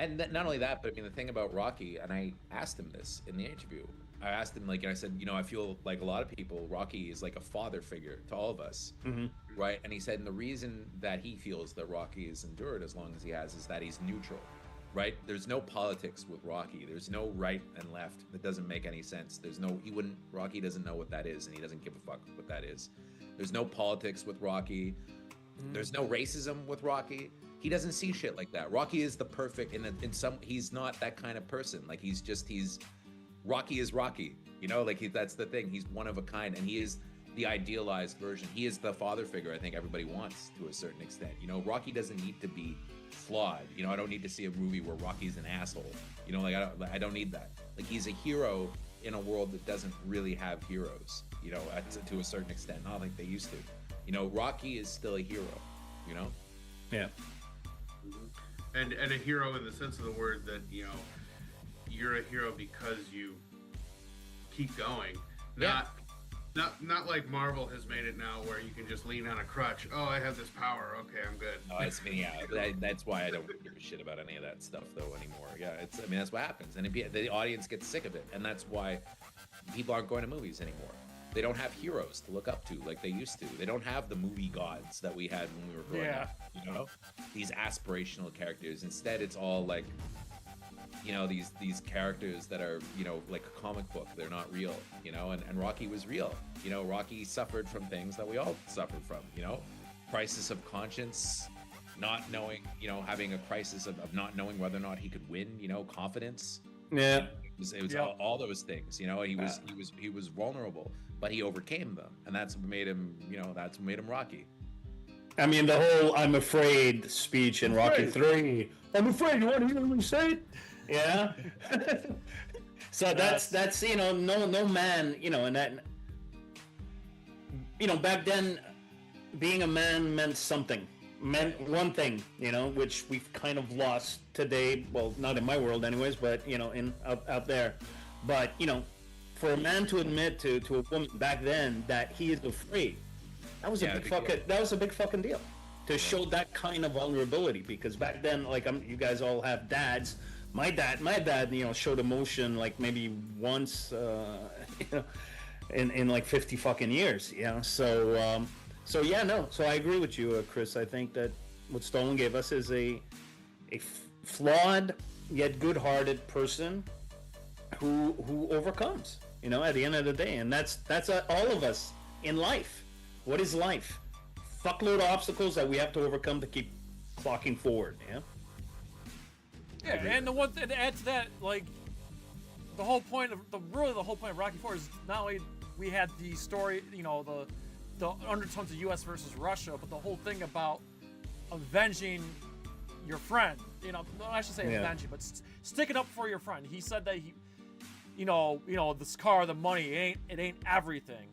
And not only that, but I mean, the thing about Rocky, and I asked him this in the interview. I asked him, like, and I said, you know, I feel like a lot of people, Rocky is like a father figure to all of us, right? And he said, and the reason that he feels that Rocky has endured as long as he has is that he's neutral, right? There's no politics with Rocky. There's no right and left. That doesn't make any sense. Rocky doesn't know what that is, and he doesn't give a fuck what that is. There's no politics with Rocky. There's no racism with Rocky. He doesn't see shit like that. Rocky is the perfect, he's not that kind of person. Like Rocky is Rocky, you know, like that's the thing. He's one of a kind, and he is the idealized version. He is the father figure I think everybody wants to a certain extent. You know, Rocky doesn't need to be flawed. You know, I don't need to see a movie where Rocky's an asshole. You know, like I don't need that. Like he's a hero in a world that doesn't really have heroes, you know, to a certain extent, not like they used to. You know, Rocky is still a hero, you know? Yeah. And a hero in the sense of the word that, you know, you're a hero because you keep going. Not like Marvel has made it now where you can just lean on a crutch. Oh, I have this power. Okay, I'm good. No, that's why I don't give a shit about any of that stuff though anymore. Yeah, that's what happens, and the audience gets sick of it, and that's why people aren't going to movies anymore. They don't have heroes to look up to like they used to. They don't have the movie gods that we had when we were growing up. You know, these aspirational characters. Instead, it's all like, you know, these characters that are, you know, like a comic book. They're not real, you know. And Rocky was real. You know, Rocky suffered from things that we all suffered from. You know, crisis of conscience, not knowing, you know, having a crisis of not knowing whether or not he could win. You know, confidence. Yeah. It was all those things. You know, he was vulnerable, but he overcame them, and that's what made him. You know, that's what made him Rocky. I mean, the whole "I'm afraid" speech in Rocky 3. I'm afraid. You want to hear me say it? Yeah. So that's you know, no man, you know, and that, you know, back then being a man meant something, meant one thing, you know, which we've kind of lost today. Well, not in my world anyways, but you know, out there. But you know, for a man to admit to a woman back then that he is afraid, that was a big fucking deal. To show that kind of vulnerability, because back then, like, you guys all have dads. My dad, you know, showed emotion like maybe once, you know, in like 50 fucking years, you know. So yeah, no. So I agree with you, Chris. I think that what Stallone gave us is a flawed yet good-hearted person who overcomes, you know, at the end of the day, and that's all of us in life. What is life? Fuckload of obstacles that we have to overcome to keep clocking forward. Yeah. Yeah, and the one thing to add to that, like, the whole point of the whole point of Rocky IV is not only we had the story, you know, the undertones of U.S. versus Russia, but the whole thing about avenging your friend. You know, I should say avenging, but sticking up for your friend. He said that he, you know, this car, the money, it ain't everything.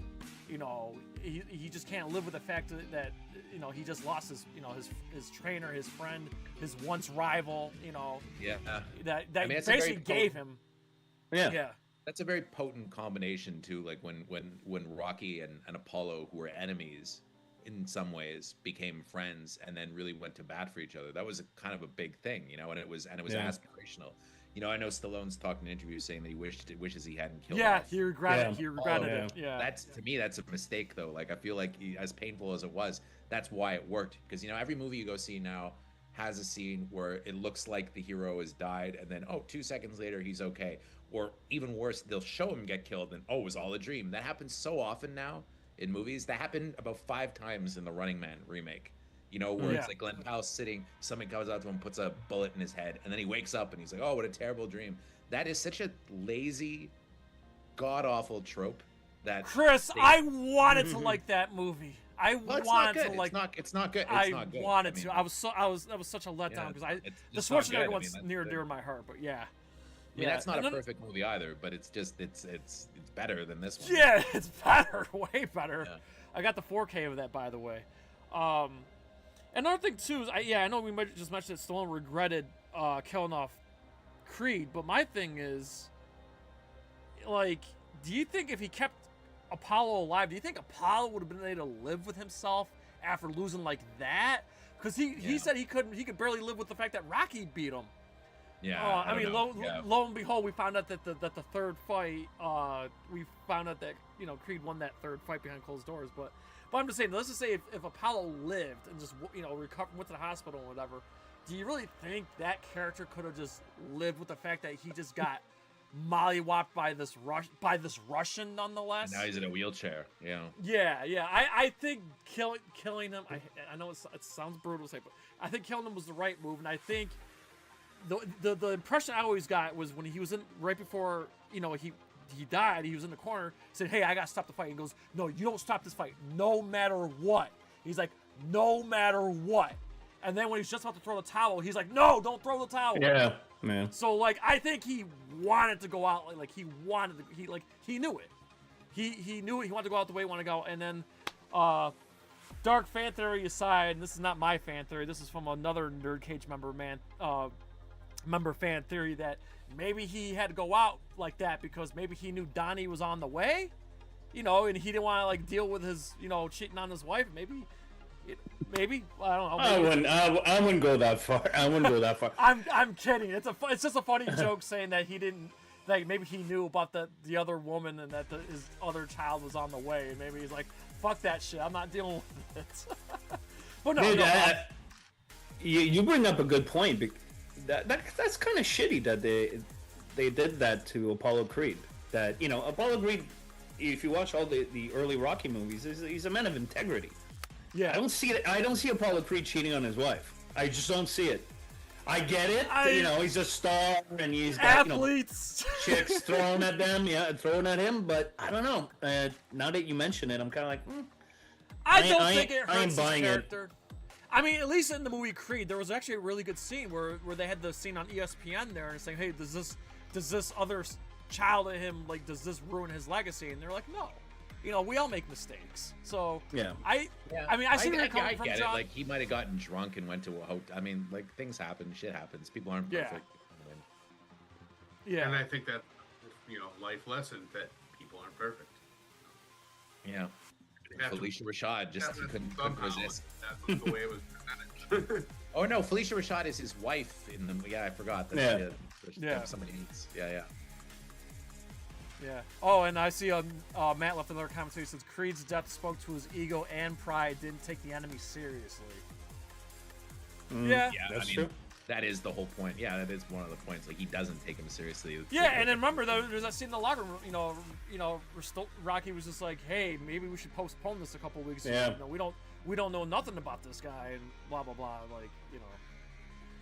You know, he just can't live with the fact that you know, he just lost his, you know, his trainer, his friend, his once rival. You know, that I mean, basically gave him. Yeah. That's a very potent combination too. Like when Rocky and Apollo, who were enemies in some ways, became friends and then really went to bat for each other. That was kind of a big thing, you know, and it was aspirational. You know, I know Stallone's talked in interviews saying that he wishes he hadn't killed. Yeah, he regretted it. Yeah, that's, to me, that's a mistake though. Like, I feel like as painful as it was, that's why it worked. Because, you know, every movie you go see now has a scene where it looks like the hero has died, and then 2 seconds later he's okay. Or even worse, they'll show him get killed, and it was all a dream. That happens so often now in movies. That happened about 5 times in the Running Man remake. You know, where it's like Glenn Powell sitting, somebody comes out to him, puts a bullet in his head, and then he wakes up and he's like, oh, what a terrible dream. That is such a lazy, god-awful trope that... Chris, I wanted to like that movie. I wanted to like... It's not good. I wanted to. That was such a letdown, because the Schwarzenegger one's near and dear to my heart, but yeah. I mean, that's not a perfect movie either, but it's just, it's better than this one. Yeah, it's better. Way better. Yeah. I got the 4K of that, by the way. Another thing, too, is, I know we just mentioned that Stallone regretted killing off Creed, but my thing is, like, do you think if he kept Apollo alive, do you think Apollo would have been able to live with himself after losing like that? Because he said he could barely live with the fact that Rocky beat him. Yeah. I mean, lo and behold, we found out that the third fight, we found out that, you know, Creed won that third fight behind closed doors. But I'm just saying, let's just say if Apollo lived and just, you know, recovered, went to the hospital and whatever, do you really think that character could have just lived with the fact that he just got mollywopped by this Russian nonetheless? Now he's in a wheelchair. Yeah. Yeah. I think killing him. I know it sounds brutal to say, but I think killing him was the right move, and I think. The impression I always got was when he was in right before, you know, he died, he was in the corner, said, hey, I gotta stop the fight. He goes, no, you don't stop this fight, no matter what. He's like, no matter what. And then when he's just about to throw the towel, he's like, no, don't throw the towel. Yeah, man. So, like, I think he wanted to go out, like he knew it. He knew it. He wanted to go out the way he wanted to go. And then, dark fan theory aside, and this is not my fan theory, this is from another NerdCage member fan theory, that maybe he had to go out like that because maybe he knew Donnie was on the way, you know, and he didn't want to like deal with his, you know, cheating on his wife. Maybe I don't know. I wouldn't go that far. I'm kidding. It's just a funny joke saying that he didn't, like, maybe he knew about the other woman and that his other child was on the way, and maybe he's like, fuck that shit, I'm not dealing with it. But no, dude, you bring up a good point. That's kind of shitty that they did that to Apollo Creed. That, you know, Apollo Creed, if you watch all the early Rocky movies, he's a man of integrity. Yeah, I don't see Apollo Creed cheating on his wife. I just don't see it. I get it. You know, he's a star and he's got, athletes, you know, chicks thrown at them, throwing at him. But I don't know. Now that you mention it, I'm kind of like, I don't think it hurts his character. I mean, at least in the movie Creed, there was actually a really good scene where they had the scene on ESPN there and saying, hey, does this other child of him, like, does this ruin his legacy? And they're like, no. You know, we all make mistakes. So, yeah. I mean, I see where you're coming from, get John. it. Like, he might have gotten drunk and went to a hotel. I mean, like, things happen. Shit happens. People aren't perfect. Yeah. And I think that, you know, life lesson that people aren't perfect. Yeah. Felicia Rashad just couldn't resist. That's the way it was presented. Oh no, Felicia Rashad is his wife in the. Yeah, I forgot. That's somebody needs. Yeah. Oh, and I see Matt left another comment. He says Creed's death spoke to his ego and pride. Didn't take the enemy seriously. Yeah, that's true. That is the whole point. Yeah, that is one of the points. Like, he doesn't take him seriously. Yeah, and then remember, there's that scene in the locker room. You know, Rocky was just like, "Hey, maybe we should postpone this a couple weeks. Yeah. You know, we don't know nothing about this guy, and blah blah blah." Like, you know,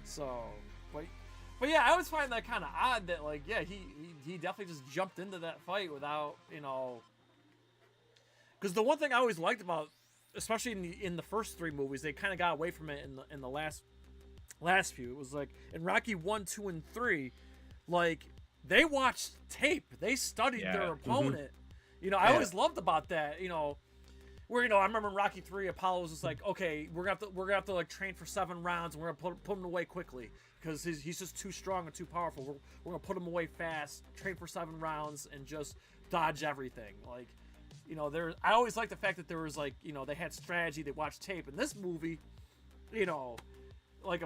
so, but But yeah, I always find that kind of odd that like, yeah, he definitely just jumped into that fight without, you know. Because the one thing I always liked about, especially in the first 3 movies, they kind of got away from it in the last few. It was like in Rocky 1, 2, and 3, like they watched tape, they studied their opponent. You know, I always loved about that. You know, where I remember in Rocky 3, Apollo was just like, okay, we're gonna have to like train for 7 rounds, and we're gonna put him away quickly because he's just too strong and too powerful. We're gonna put him away fast, train for 7 rounds, and just dodge everything. Like, you know, I always liked the fact that there was like, you know, they had strategy, they watched tape. In this movie, you know, like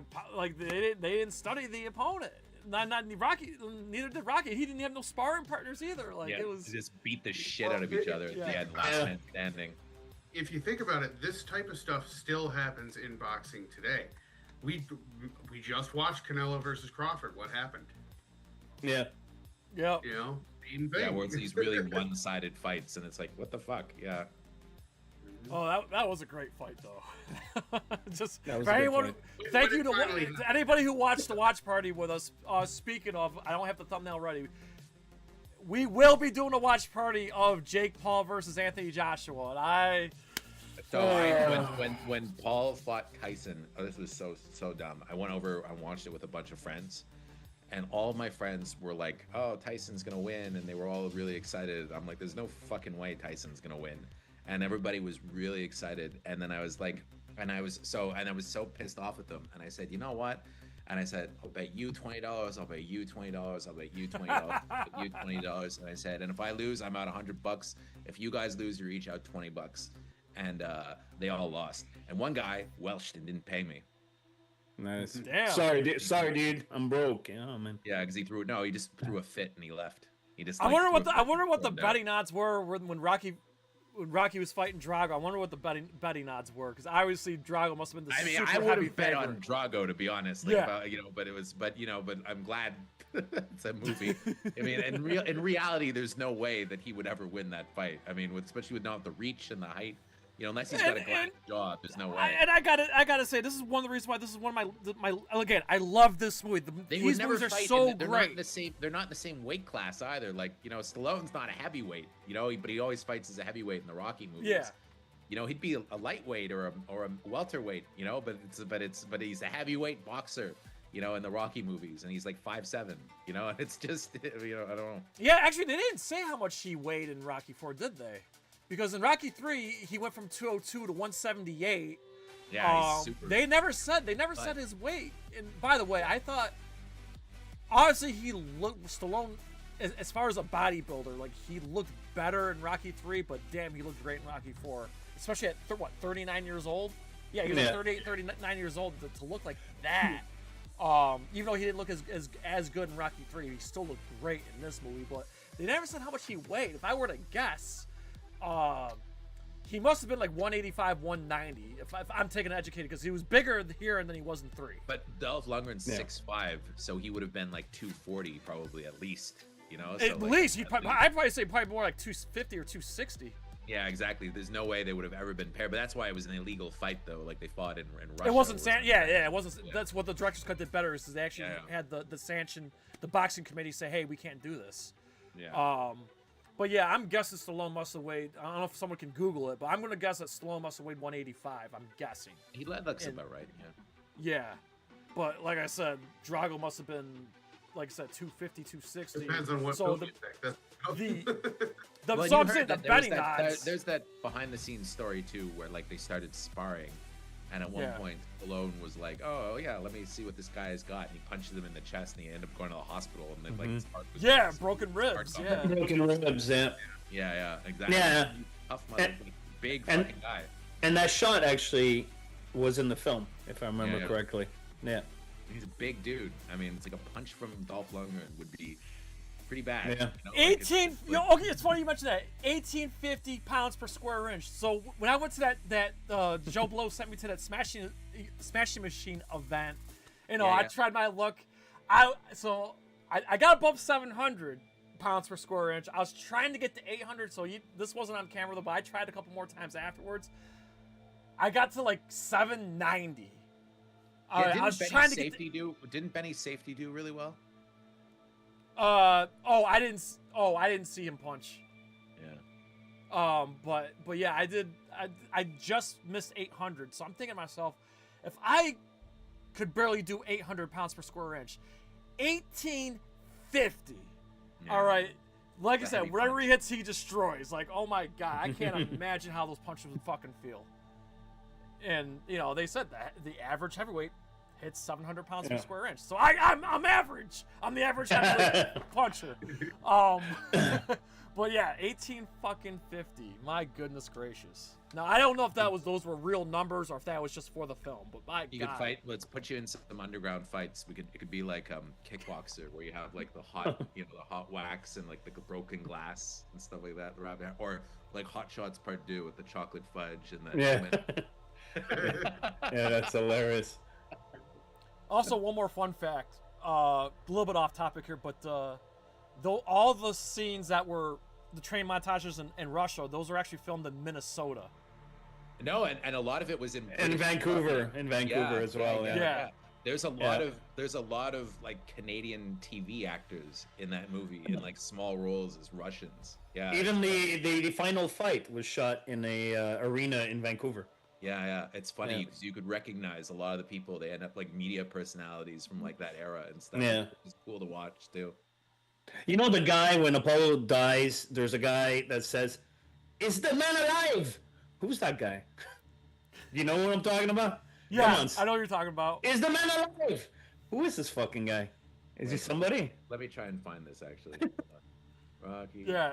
they didn't study the opponent. Not Rocky. Neither did Rocky. He didn't have no sparring partners either. Like it was they just beat the shit out of each other. They had last man standing. If you think about it, this type of stuff still happens in boxing today. We just watched Canelo versus Crawford. What happened? Yeah. Yeah. You know, same thing. Yeah, where it's these really one-sided fights, and it's like, what the fuck? Yeah. Oh, that was a great fight, though. Just That was for a good anyone, fight. thank you to anybody who watched the watch party with us. Speaking of, I don't have the thumbnail ready. We will be doing a watch party of Jake Paul versus Anthony Joshua, and when Paul fought Tyson, this was so dumb. I went over, I watched it with a bunch of friends, and all my friends were like, "Oh, Tyson's gonna win," and they were all really excited. I'm like, "There's no fucking way Tyson's gonna win," and everybody was really excited. And then I was like, I was so pissed off at them, and I said, "You know what?" And I said, "I'll bet you $20. I'll bet you $20. I'll bet you $20. I'll bet you $20." And I said, "And if I lose, I'm out $100. If you guys lose, you're each out $20." And they all lost. And one guy welched and didn't pay me. Nice. Damn. Sorry, dude. I'm broke. Yeah, man. Yeah, because he just threw a fit and he left. He just. I wonder what the betting odds were when Rocky was fighting Drago. I wonder what the betting odds were, because obviously Drago must have been the super I would heavy have bet favorite. on Drago, to be honest. Like, but I'm glad it's a movie. I mean, in reality, there's no way that he would ever win that fight. I mean, especially with not the reach and the height. You know, unless he's got a glass jaw, there's no way. And I gotta say, this is one of the reasons why this is one of my again, I love this movie. These movies are so great. They're not in the same weight class either. Like, you know, Stallone's not a heavyweight, you know, but he always fights as a heavyweight in the Rocky movies. Yeah. You know, he'd be a lightweight or a welterweight, you know, but he's a heavyweight boxer, you know, in the Rocky movies, and he's like 5'7", you know, and it's just, you know, I don't know. Yeah, actually, they didn't say how much he weighed in Rocky 4, did they? Because in Rocky 3, he went from 202 to 178. Yeah, he's super. They never said his weight. And by the way, I thought, honestly, Stallone, as far as a bodybuilder, like, he looked better in Rocky 3, but damn, he looked great in Rocky 4. Especially at, 39 years old? Yeah, he was like 38, 39 years old to look like that. Even though he didn't look as good in Rocky 3, he still looked great in this movie. But they never said how much he weighed. If I were to guess, he must have been like 185, 190. If I'm taking an educated, because he was bigger here than he was in 3. But Dolph Lundgren's 6'5", so he would have been like 240 probably at least. You know, I'd probably say more like 250 or 260. Yeah, exactly. There's no way they would have ever been paired, but that's why it was an illegal fight, though. Like, they fought in Russia. It wasn't it wasn't. Yeah. That's what the director's cut did better, is they actually had the sanction, the boxing committee say, hey, we can't do this. Yeah. But yeah, I'm guessing Stallone must have weighed, I don't know if someone can Google it, but I'm going to guess that Stallone must have weighed 185. I'm guessing. He looks about right, yeah. But like I said, Drago must have been, like I said, 250, 260. Depends on what so you think. So I'm saying the betting odds. There's that behind-the-scenes story, too, where, like, they started sparring, and at one point, Stallone was like, oh, yeah, let me see what this guy has got, and he punches him in the chest, and he ended up going to the hospital, and then, like, his heart was broken ribs, Broken ribs, yeah. Yeah, exactly. Yeah. Tough motherfucker. Big fucking guy. And that shot actually was in the film, if I remember correctly. Yeah. He's a big dude. I mean, it's like a punch from Dolph Lundgren would be pretty bad. Yeah. You know? Okay, it's funny you mentioned that. 1850 pounds per square inch. So when I went to that Joe Blow sent me to that smashing machine event, you know, I tried my luck. I got above 700 pounds per square inch. I was trying to get to 800, so this wasn't on camera though, but I tried a couple more times afterwards. I got to like 790. All right, I was trying to get. Didn't Benny's safety do really well? I didn't see him punch. Yeah. But yeah, I did. I just missed 800, so I'm thinking to myself, if I could barely do 800 pounds per square inch, 1850. Yeah. All right. Like I said, wherever he hits, he destroys. Like, oh my god, I can't imagine how those punches would fucking feel. And you know, they said that the average heavyweight hits 700 pounds per square inch. So I'm average. I'm the average heavyweight puncher. But yeah, 1850. My goodness gracious. Now I don't know if those were real numbers or if that was just for the film. But my you god. Could fight. Let's put you in some underground fights. It could be like Kickboxer, where you have like the hot, the hot wax and like the broken glass and stuff like that. Or like Hot Shots Part 2 with the chocolate fudge and the. Yeah, that's hilarious. Also, one more fun fact. A little bit off topic here, but though all the scenes that were the train montages in Russia, those were actually filmed in Minnesota. No, and a lot of it was in Vancouver, as well. Yeah. There's a lot of like Canadian TV actors in that movie in like small roles as Russians. Yeah. Even the final fight was shot in a arena in Vancouver. Yeah, it's funny because you could recognize a lot of the people. They end up like media personalities from like that era and stuff. Yeah, it's cool to watch too. You know the guy when Apollo dies, there's a guy that says, "Is the man alive?" Who's that guy? You know what I'm talking about? Yeah, I know what you're talking about. Is the man alive? Who is this fucking guy? Is he somebody? Let me try and find this actually. Rocky. Yeah.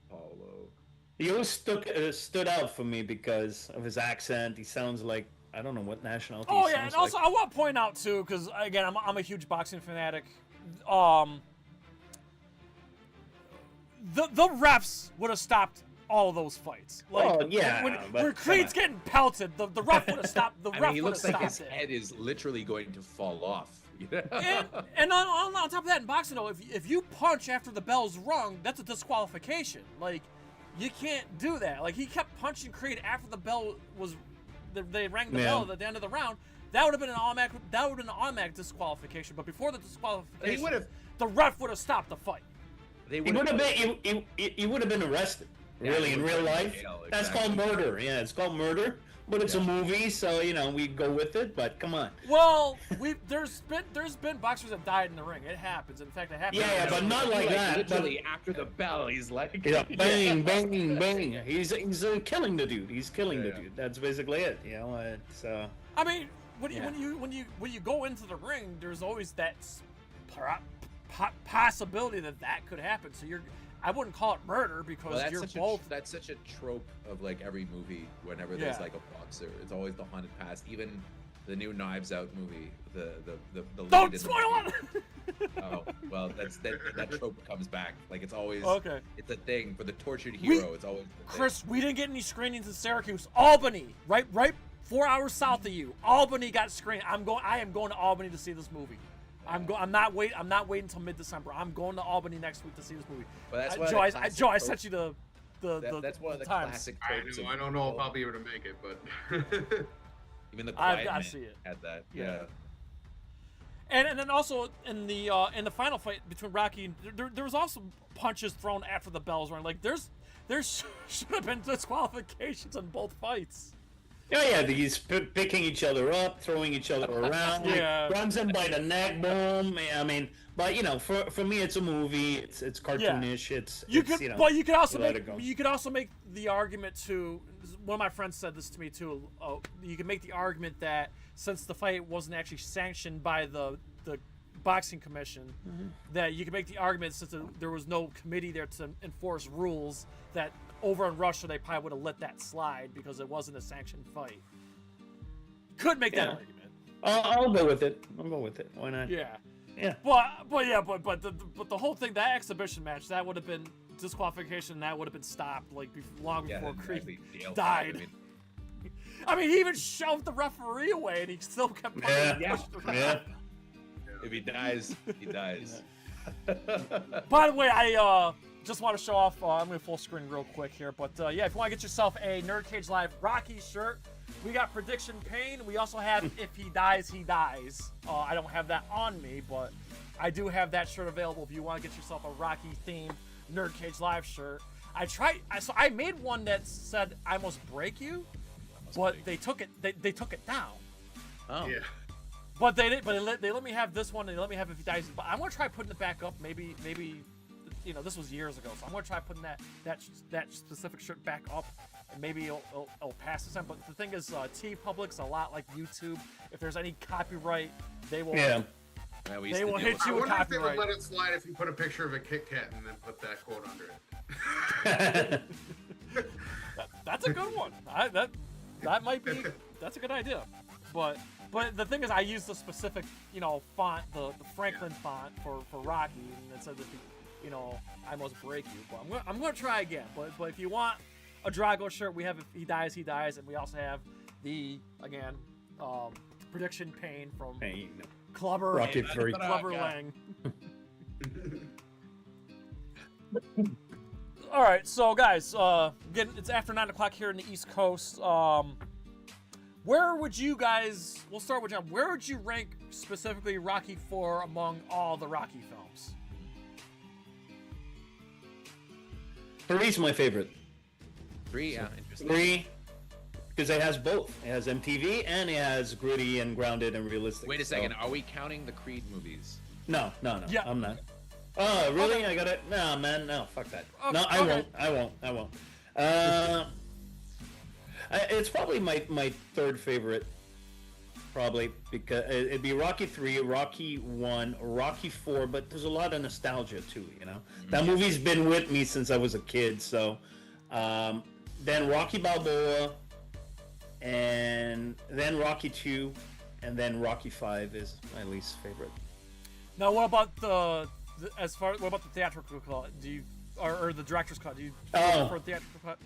Apollo. He always stood out for me because of his accent. He sounds like, I don't know what nationality. Oh yeah, and also I want to point out too, because again I'm a huge boxing fanatic. The refs would have stopped all those fights. Like, when Creed's getting pelted, the ref would have stopped. He looks like his head is literally going to fall off. and on top of that, in boxing though, if you punch after the bell's rung, that's a disqualification. Like, you can't do that. Like, he kept punching Creed after the bell was, they rang the bell at the end of the round. That would have been an automatic. That would have been an automatic disqualification. But before the disqualification, the ref would have stopped the fight. He would have been arrested. Really, in real life, that's called murder. Yeah, it's called murder. But it's a movie, so we go with it. But come on. Well, there's been boxers that died in the ring. It happens. In fact, it happens. Yeah, but not like that. Literally after the bell, he's like, bang, bang, bang. He's killing the dude. He's killing the dude. That's basically it. It's. I mean, when you go into the ring, there's always that possibility that could happen. So I wouldn't call it murder because that's such a trope of like every movie. Whenever there's like a boxer, it's always the haunted past. Even the new Knives Out movie, the don't spoil it. Oh well, that trope comes back. Like it's always It's a thing for the tortured hero. It's always Chris. We didn't get any screenings in Syracuse, Albany, right 4 hours south of you. Albany got screened. I am going to Albany to see this movie. I'm not waiting until mid-December. I'm going to Albany next week to see this movie. Well, that's Joe, I sent you the that's one of the times. classic tropes. I don't know if I'll be able to make it, but even the Quiet Man see it. had that. Yeah. And then also in the final fight between Rocky, there was also punches thrown after the bells rang. Like there should have been disqualifications in both fights. Yeah, he's picking each other up, throwing each other around. Runs him by the neck, boom. I mean, but for me, it's a movie. It's cartoonish. You could also make the argument too. One of my friends said this to me too. You can make the argument that since the fight wasn't actually sanctioned by the boxing commission, that you can make the argument since there was no committee there to enforce rules that. Over in Russia, they probably would have let that slide because it wasn't a sanctioned fight. Could make that argument. I'll go with it. Why not? Yeah. Yeah. But the whole thing, that exhibition match, that would have been disqualification. That would have been stopped long before Creed died. I mean, he even shoved the referee away, and he still kept. Yeah. If he dies, he dies. By the way, I just want to show off. I'm going to full screen real quick here, but if you want to get yourself a NerdCage Live Rocky shirt, We got Prediction Pain. We also have If He Dies, He Dies. I don't have that on me, but I do have that shirt available if you want to get yourself a Rocky-themed NerdCage Live shirt. So I made one that said "I must break you," but they took it. They took it down. Oh. Yeah. But they did. But they let me have this one, and they let me have If He Dies. But I'm gonna try putting it back up. Maybe. This was years ago, so I'm gonna try putting that specific shirt back up, and maybe it'll pass this time. But the thing is, T-Public's a lot like YouTube. If there's any copyright, they will. Yeah, they will hit you with I wonder if they copyright. would let it slide if you put a picture of a Kit Kat and then put that quote under it. That's a good one. That might be. That's a good idea. But the thing is, I used the specific font, the Franklin font for Rocky, and it said that I must break you. But I'm gonna try again. But if you want a Drago shirt, we have If He Dies, He Dies, and we also have the Prediction Pain from Clubber Rocky 3. Clubber Lang. All right, so guys, again, it's after 9 o'clock here in the East Coast. Where would you guys? We'll start with John. Where would you rank specifically Rocky 4 among all the Rocky films? 3's my favorite. 3, yeah, interesting. 3, because it has both. It has MTV and it has gritty and grounded and realistic. Wait a second. Are we counting the Creed movies? No. Yeah. I'm not. Oh, really? Okay. I got it. No, man. No, fuck that. Okay, No, okay. I won't. It's probably my third favorite. Probably because it'd be Rocky 3, Rocky 1, Rocky 4, but there's a lot of nostalgia too. That movie's been with me since I was a kid. So, then Rocky Balboa, and then Rocky 2, and then Rocky 5 is my least favorite. Now, what about what about the theatrical cut? Do you or the director's cut? Do you prefer the theatrical cut?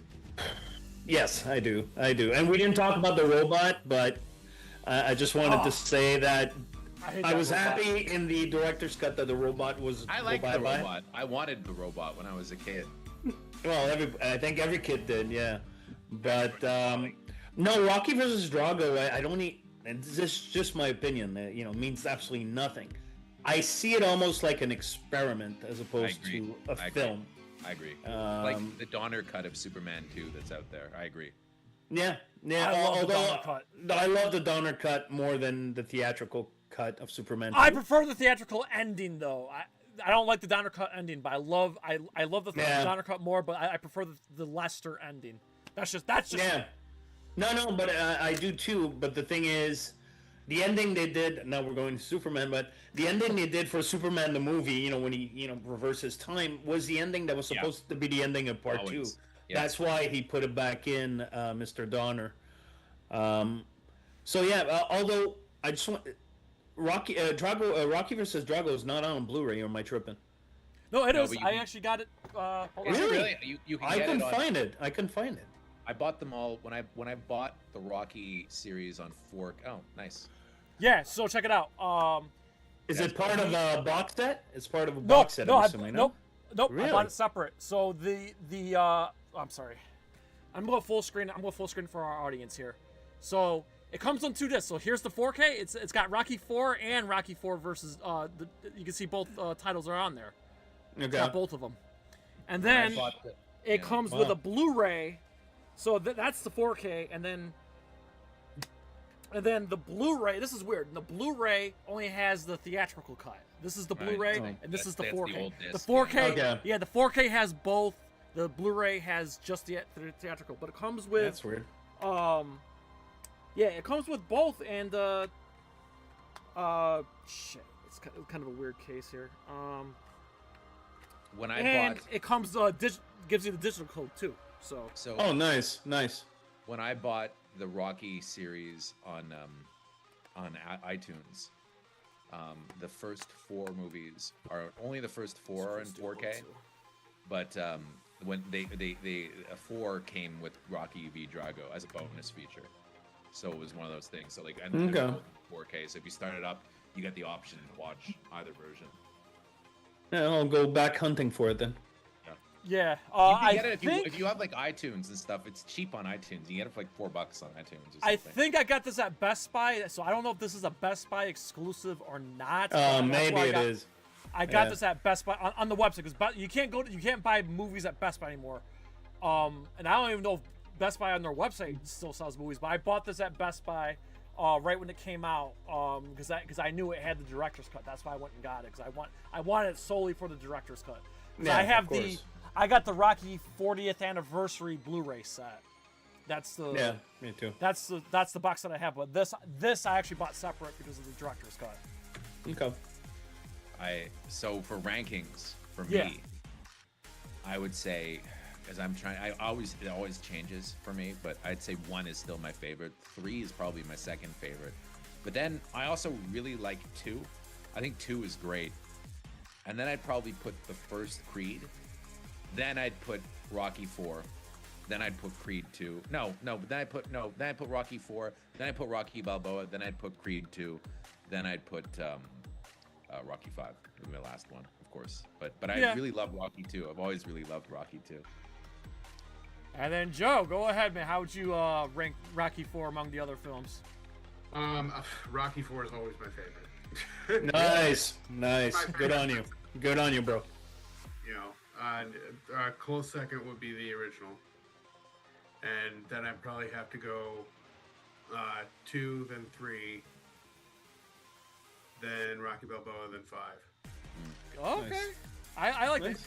Yes, I do. And we didn't talk about the robot, but I just wanted to say that I was happy in the director's cut that the robot was. I liked the robot. I wanted the robot when I was a kid. Well, I think every kid did, yeah. But no, Rocky versus Drago. I don't need. And this is just my opinion. Means absolutely nothing. I see it almost like an experiment as opposed to a film. I agree. Like the Donner cut of Superman 2 that's out there. I agree. Yeah. I love the Donner cut. I love the Donner cut more than the theatrical cut of Superman 2. I prefer the theatrical ending, though. I don't like the Donner cut ending, but I love the Donner cut more. But I prefer the Lester ending. That's just. Yeah. No, but I do too. But the thing is, the ending they did. Now we're going to Superman, but the ending they did for Superman the movie, when he reverses time, was the ending that was supposed to be the ending of part 2. Yeah. That's why he put it back in, Mr. Donner. Although I just want Rocky versus Drago is not on Blu-ray, or am I tripping? No, it is. I actually got it. Really? You can I get can it on... find it. I can find it. I bought them all when I bought the Rocky series on 4. Oh, nice. Yeah, so check it out. Is it part of a box set? It's part of a box set. Nope. Really? I bought it separate. So I'm sorry. I'm going full screen. For our audience here. So it comes on 2 discs. So here's the 4K. It's got Rocky 4 and Rocky 4 versus. You can see both titles are on there. Okay. It's got both of them. And then it comes with a Blu-ray. So that's the 4K, and then the Blu-ray. This is weird. The Blu-ray only has the theatrical cut. This is the Blu-ray, and this is the 4K. The 4K, yeah, the 4K has both. The Blu-ray has just the theatrical, but it comes with. That's weird. It comes with both, and shit, it's kind of a weird case here. When I bought, it comes gives you the digital code too. So oh, nice. When I bought the Rocky series on iTunes, the first 4 movies are only the first 4 are in 4K, but when they 4 came with Rocky v Drago as a bonus feature, so it was one of those things. So like, and 4K. So if you start it up, you get the option to watch either version. Yeah, I'll go back hunting for it then. Yeah, You can I get it think if you have like iTunes and stuff. It's cheap on iTunes. You get it for like $4 on iTunes. Or something. I think I got this at Best Buy, so I don't know if this is a Best Buy exclusive or not. That's Maybe why it is. I got this at Best Buy on the website because you can't buy movies at Best Buy anymore. And I don't even know if Best Buy on their website still sells movies, but I bought this at Best Buy right when it came out because I knew it had the director's cut. That's why I went and got it because I wanted it solely for the director's cut. Yeah, I have of course. I got the Rocky 40th anniversary Blu-ray set. That's the me too. That's the box that I have. But this I actually bought separate because of the director's cut. Okay. So for rankings for Yeah. me, I would say, as it always changes for me, but I'd say 1 is still my favorite. 3 is probably my second favorite. But then I also really like 2. I think 2 is great. And then I'd probably put the first Creed. Then I'd put Rocky 4. Then I'd put Creed 2. But then I put Rocky 4. Then I put Rocky Balboa. Then I'd put Creed 2. Then I'd put Rocky 5. Would be my last one, of course. But I really love Rocky 2. I've always really loved Rocky 2. And then Joe, go ahead, man. How would you rank Rocky 4 among the other films? Rocky 4 is always my favorite. Nice. Good on you, bro. You know, a close second would be the original, and then I'd probably have to go 2, then 3, then Rocky Balboa, then 5. Okay. Nice. I like that.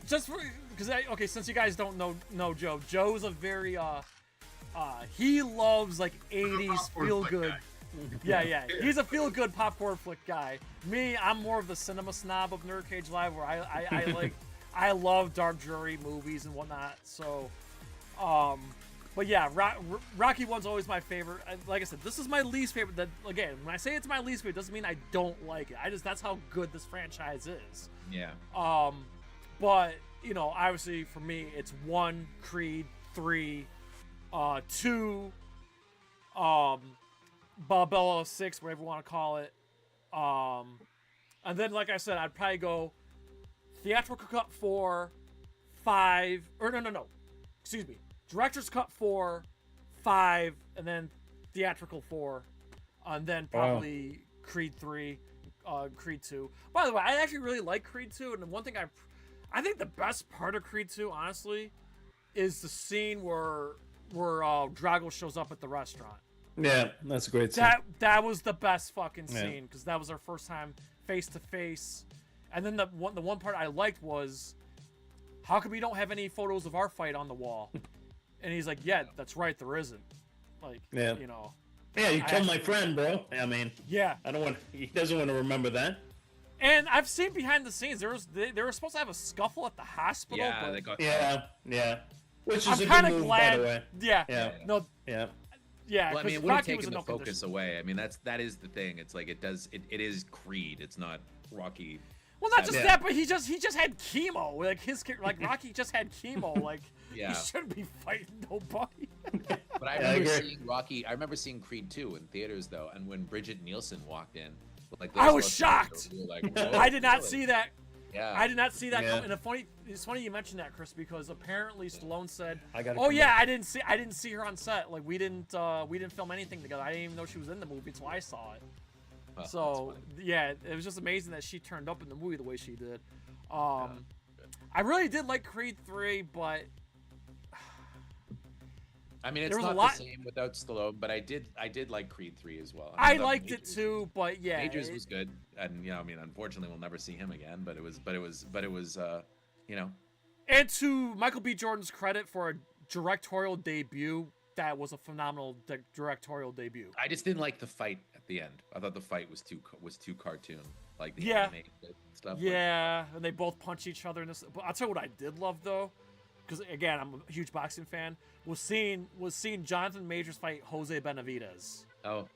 Just for because since you guys don't know Joe, Joe's a very he loves like 80s feel good. Yeah. He's a feel good popcorn flick guy. Me, I'm more of the cinema snob of NerdCage Live, where I like I love dark jury movies and whatnot. So, but yeah, Rocky 1's always my favorite. Like I said, this is my least favorite. That again, when I say it's my least favorite, it doesn't mean I don't like it. That's how good this franchise is. Yeah. But you know, obviously for me, it's 1 Creed, 3, 2, Balboa 6, whatever you want to call it. And then, like I said, I'd probably go theatrical cut 4, 5, or no. Excuse me. Director's cut 4, 5, and then theatrical 4, and then probably Creed 3, Creed 2. By the way, I actually really like Creed 2, and the one thing I think the best part of Creed 2, honestly, is the scene where Drago shows up at the restaurant. Yeah, that's a great scene. That was the best fucking scene because that was our first time face to face. And then the one part I liked was, how come we don't have any photos of our fight on the wall? And he's like, yeah, that's right, there isn't. Like, you know. Yeah, you killed my friend, bro. I mean, yeah. He doesn't want to remember that. And I've seen behind the scenes, they were supposed to have a scuffle at the hospital. Yeah, but they got. Yeah. Which I'm is a kind good of move, glad. by the way. Yeah. No. Yeah. Yeah. Well, I mean, it because would have Rocky was taken in the no focus condition. away. I mean, that is the thing. It's like it is Creed. It's not Rocky. Well, not just that, but he just had chemo. Like Rocky just had chemo. Like he shouldn't be fighting nobody. But I remember seeing Rocky. I remember seeing Creed 2 in theaters though, and when Bridget Nielsen walked in, like I was shocked. We were like, whoa, I did not really? see that. Yeah. I did not see that. Yeah. And it's funny you mentioned that, Chris, because apparently Stallone said, I didn't see her on set. Like we didn't film anything together. I didn't even know she was in the movie until I saw it. Oh, So yeah, it was just amazing that she turned up in the movie the way she did. I really did like Creed 3, but I mean, it's not the same without Stallone, but I did like Creed 3 as well. I liked it too, but yeah, Majors was good, and I mean, unfortunately, we'll never see him again. But it was, you know. And to Michael B. Jordan's credit for a directorial debut, that was a phenomenal directorial debut. I just didn't like the fight at the end. I thought the fight was too cartoon, like the anime stuff. Yeah, and they both punch each other in this. But I'll tell you what I did love though, because again, I'm a huge boxing fan. Was seeing Jonathan Majors fight Jose Benavidez. Oh.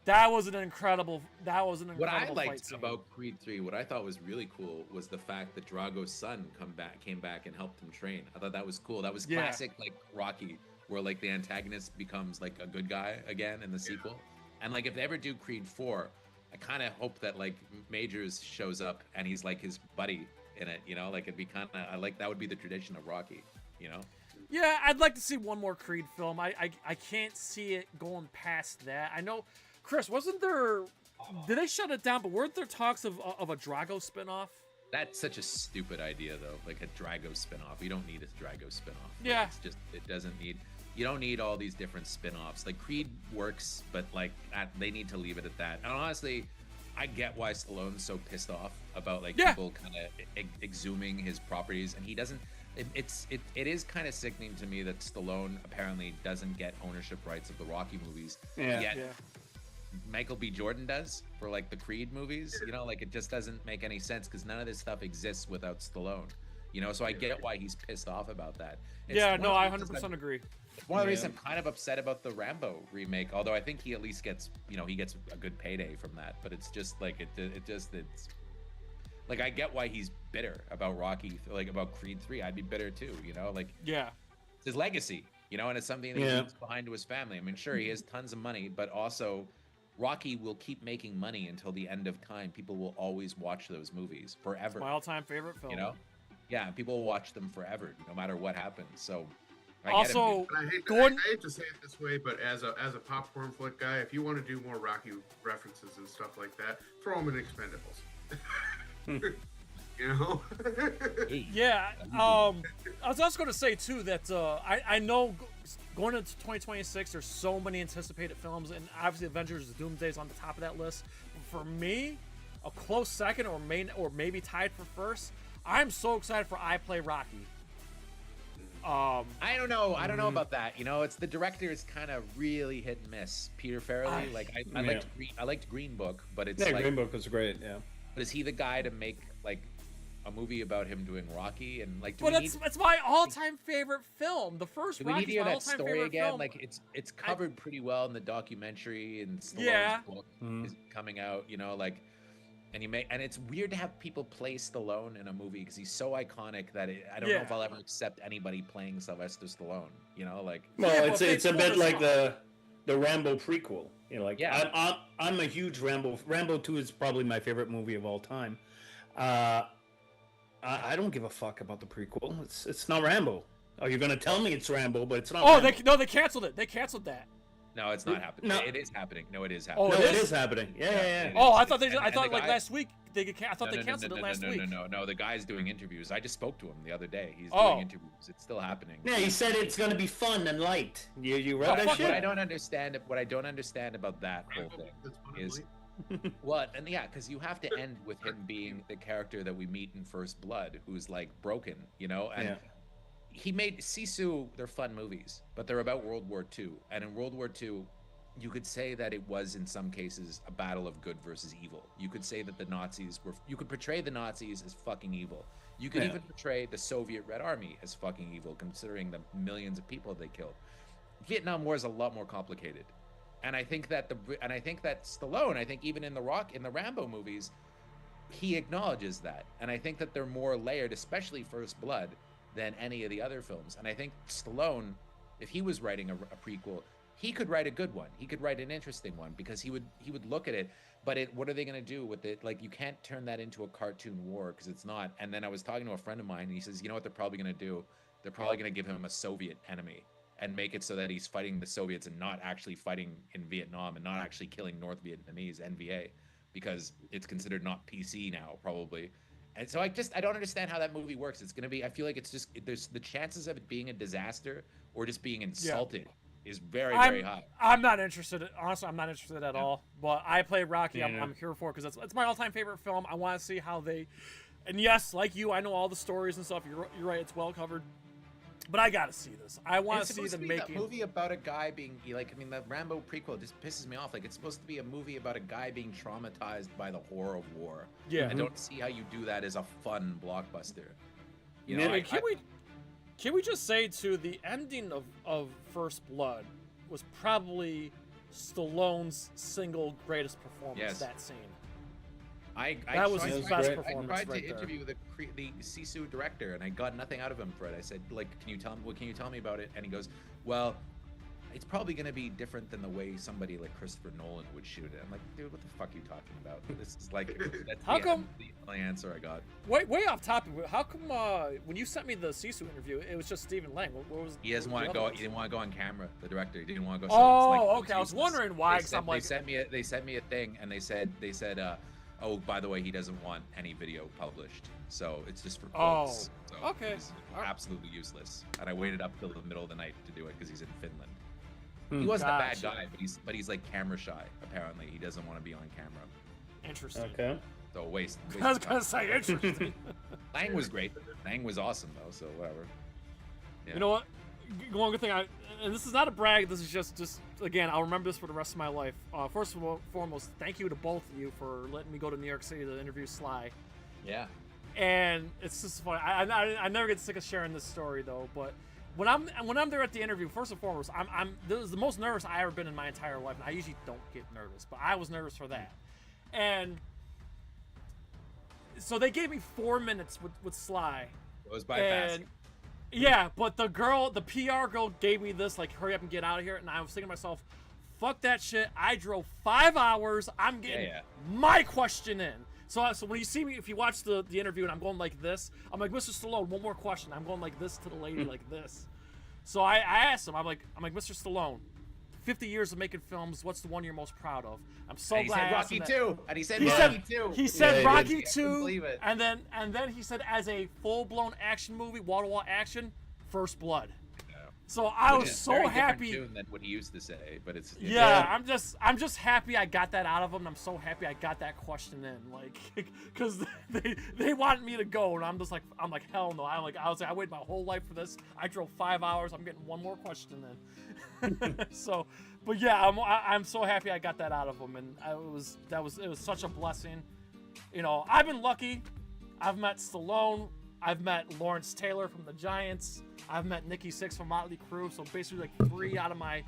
That was an incredible. What I liked fight scene. about Creed 3, what I thought was really cool, was the fact that Drago's son came back and helped him train. I thought that was cool. That was classic, like Rocky, where like the antagonist becomes like a good guy again in the sequel. And like if they ever do Creed 4, I kind of hope that like Majors shows up and he's like his buddy, in it. You know, like it'd be kind of I like that would be the tradition of Rocky. You know. Yeah, I'd like to see one more Creed film. I can't see it going past that. I know, Chris, wasn't there? Did they shut it down? But weren't there talks of a Drago spinoff? That's such a stupid idea, though. Like a Drago spinoff. You don't need a Drago spinoff. Like, Yeah. it's just it doesn't need. You don't need all these different spinoffs. Like Creed works, but like they need to leave it at that. And honestly, I get why Stallone's so pissed off about like people kind of exhuming his properties, and he doesn't. It is kind of sickening to me that Stallone apparently doesn't get ownership rights of the Rocky movies. Yet Michael B. Jordan does for like the Creed movies. You know, like it just doesn't make any sense because none of this stuff exists without Stallone. You know, so I get why he's pissed off about that. I 100% agree. One of the reasons I'm kind of upset about the Rambo remake, although I think he at least gets, he gets a good payday from that. But it's just like it's like I get why he's bitter about Rocky, like about Creed 3. I'd be bitter too, like it's his legacy, and it's something that he leaves behind to his family. I mean, sure, he has tons of money, but also Rocky will keep making money until the end of time. People will always watch those movies forever. It's my all-time favorite film. Yeah, people will watch them forever, no matter what happens. So. I hate to say it this way, but as a popcorn flick guy, if you want to do more Rocky references and stuff like that, throw them in Expendables. Yeah. I was also going to say too that I know going into 2026, there's so many anticipated films, and obviously Avengers: Doomsday is on the top of that list. For me, a close second, or maybe tied for first. I'm so excited for I Play Rocky. I don't know about that. It's the director is kind of really hit and miss. Peter Farrelly, I liked Green Book, but it's Green Book was great. Yeah, but is he the guy to make like a movie about him doing Rocky and like? It's my all-time favorite film. The first do we Rocky need to hear my that all-time story favorite again? film. Like it's covered pretty well in the documentary, and Stallone's book is coming out. And it's weird to have people play Stallone in a movie because he's so iconic that I don't know if I'll ever accept anybody playing Sylvester Stallone. It's a bit like the Rambo prequel. I'm a huge Rambo. Rambo 2 is probably my favorite movie of all time. I don't give a fuck about the prequel. It's not Rambo. Oh, you're gonna tell me it's Rambo, but it's not. Oh, Rambo. they canceled it. They canceled that. No, it's not happening. No. It is happening. No, it is happening. Oh, it is happening. Yeah. Oh, I thought last week they canceled it last week. No. The guy's doing interviews. I just spoke to him the other day. He's doing interviews. It's still happening. Yeah, he said it's gonna be fun and light. You read that shit? What I don't understand about that whole thing is what? And because you have to end with him being the character that we meet in First Blood, who's like broken, and. He made Sisu, they're fun movies, but they're about World War II. And in World War II, you could say that it was, in some cases, a battle of good versus evil. You could say that you could portray the Nazis as fucking evil. You could even portray the Soviet Red Army as fucking evil, considering the millions of people they killed. Vietnam War is a lot more complicated. And I think that Stallone, even in the Rambo movies, he acknowledges that. And I think that they're more layered, especially First Blood, than any of the other films. And I think Stallone, if he was writing a prequel, he could write a good one. He could write an interesting one because he would look at it. But what are they going to do with it? Like, you can't turn that into a cartoon war because it's not. And then I was talking to a friend of mine, and he says, you know what they're probably going to do? They're probably going to give him a Soviet enemy and make it so that he's fighting the Soviets and not actually fighting in Vietnam and not actually killing North Vietnamese, NVA, because it's considered not PC now, probably. And so I don't understand how that movie works. It's going to be, I feel like there's the chances of it being a disaster or just being insulted is very, very high. I'm not interested. Honestly, I'm not interested at all. But I Play Rocky. I'm here for it because it's my all-time favorite film. I want to see how they, and yes, like you, I know all the stories and stuff. You're right. It's well covered. But I gotta see this. I want to see them making a movie about a guy being the Rambo prequel just pisses me off. Like, it's supposed to be a movie about a guy being traumatized by the horror of war. Yeah, I don't see how you do that as a fun blockbuster. Can we just say too, the ending of First Blood was probably Stallone's single greatest performance. Yes. That scene. That was his best performance. I tried right to interview the Sisu director, and I got nothing out of him for it. I said, can you tell me about it? And he goes, well, it's probably going to be different than the way somebody like Christopher Nolan would shoot it. I'm like, dude, what the fuck are you talking about? This is like, that's How the, come- the only answer I got. Way off topic. How come when you sent me the Sisu interview, it was just Stephen Lang? What was? He doesn't want to the go. other He ones? didn't want to go on camera. The director, he didn't want to go. Oh, it's like, okay. I was useless. wondering why. They 'Cause said, I'm like, they sent me a thing, and they said, oh, by the way, he doesn't want any video published, so it's just for quotes. So okay. It's absolutely useless. And I waited up till the middle of the night to do it because he's in Finland. He wasn't a bad guy, but he's like camera shy. Apparently, he doesn't want to be on camera. Interesting. Okay. So waste I was gonna say interesting. Lang was great. Lang was awesome though. So whatever. Yeah. You know what? One good thing, and this is not a brag. This is just again, I'll remember this for the rest of my life. First of all, foremost, thank you to both of you for letting me go to New York City to interview Sly. Yeah. And it's just funny. I never get sick of sharing this story though. But when I'm there at the interview, first and foremost, this is the most nervous I ever been in my entire life. And I usually don't get nervous, but I was nervous for that. And so they gave me 4 minutes with Sly. It was by fast. Yeah, but the PR girl gave me this, like, hurry up and get out of here. And I was thinking to myself, fuck that shit. I drove 5 hours. I'm getting my question in. So when you see me, if you watch the interview and I'm going like this, I'm like, Mr. Stallone, one more question. I'm going like this to the lady, like this. So I asked him, I'm like, Mr. Stallone, 50 years of making films, what's the one you're most proud of? I'm so and glad. He said Rocky 2. And he said Rocky 2. He said Rocky 2. Believe it. And then he said, as a full-blown action movie, wall-to-wall action, First Blood. So I was so happy. Than what he used to say, but it's I'm just happy I got that out of him. And I'm so happy I got that question in, like, because they wanted me to go, and I'm like hell no. I was like I waited my whole life for this. I drove 5 hours. I'm getting one more question in. So, but yeah, I'm so happy I got that out of him, and it was such a blessing. You know, I've been lucky. I've met Stallone. I've met Lawrence Taylor from the Giants. I've met Nikki Sixx from Motley Crue. So basically, like 3 out of my,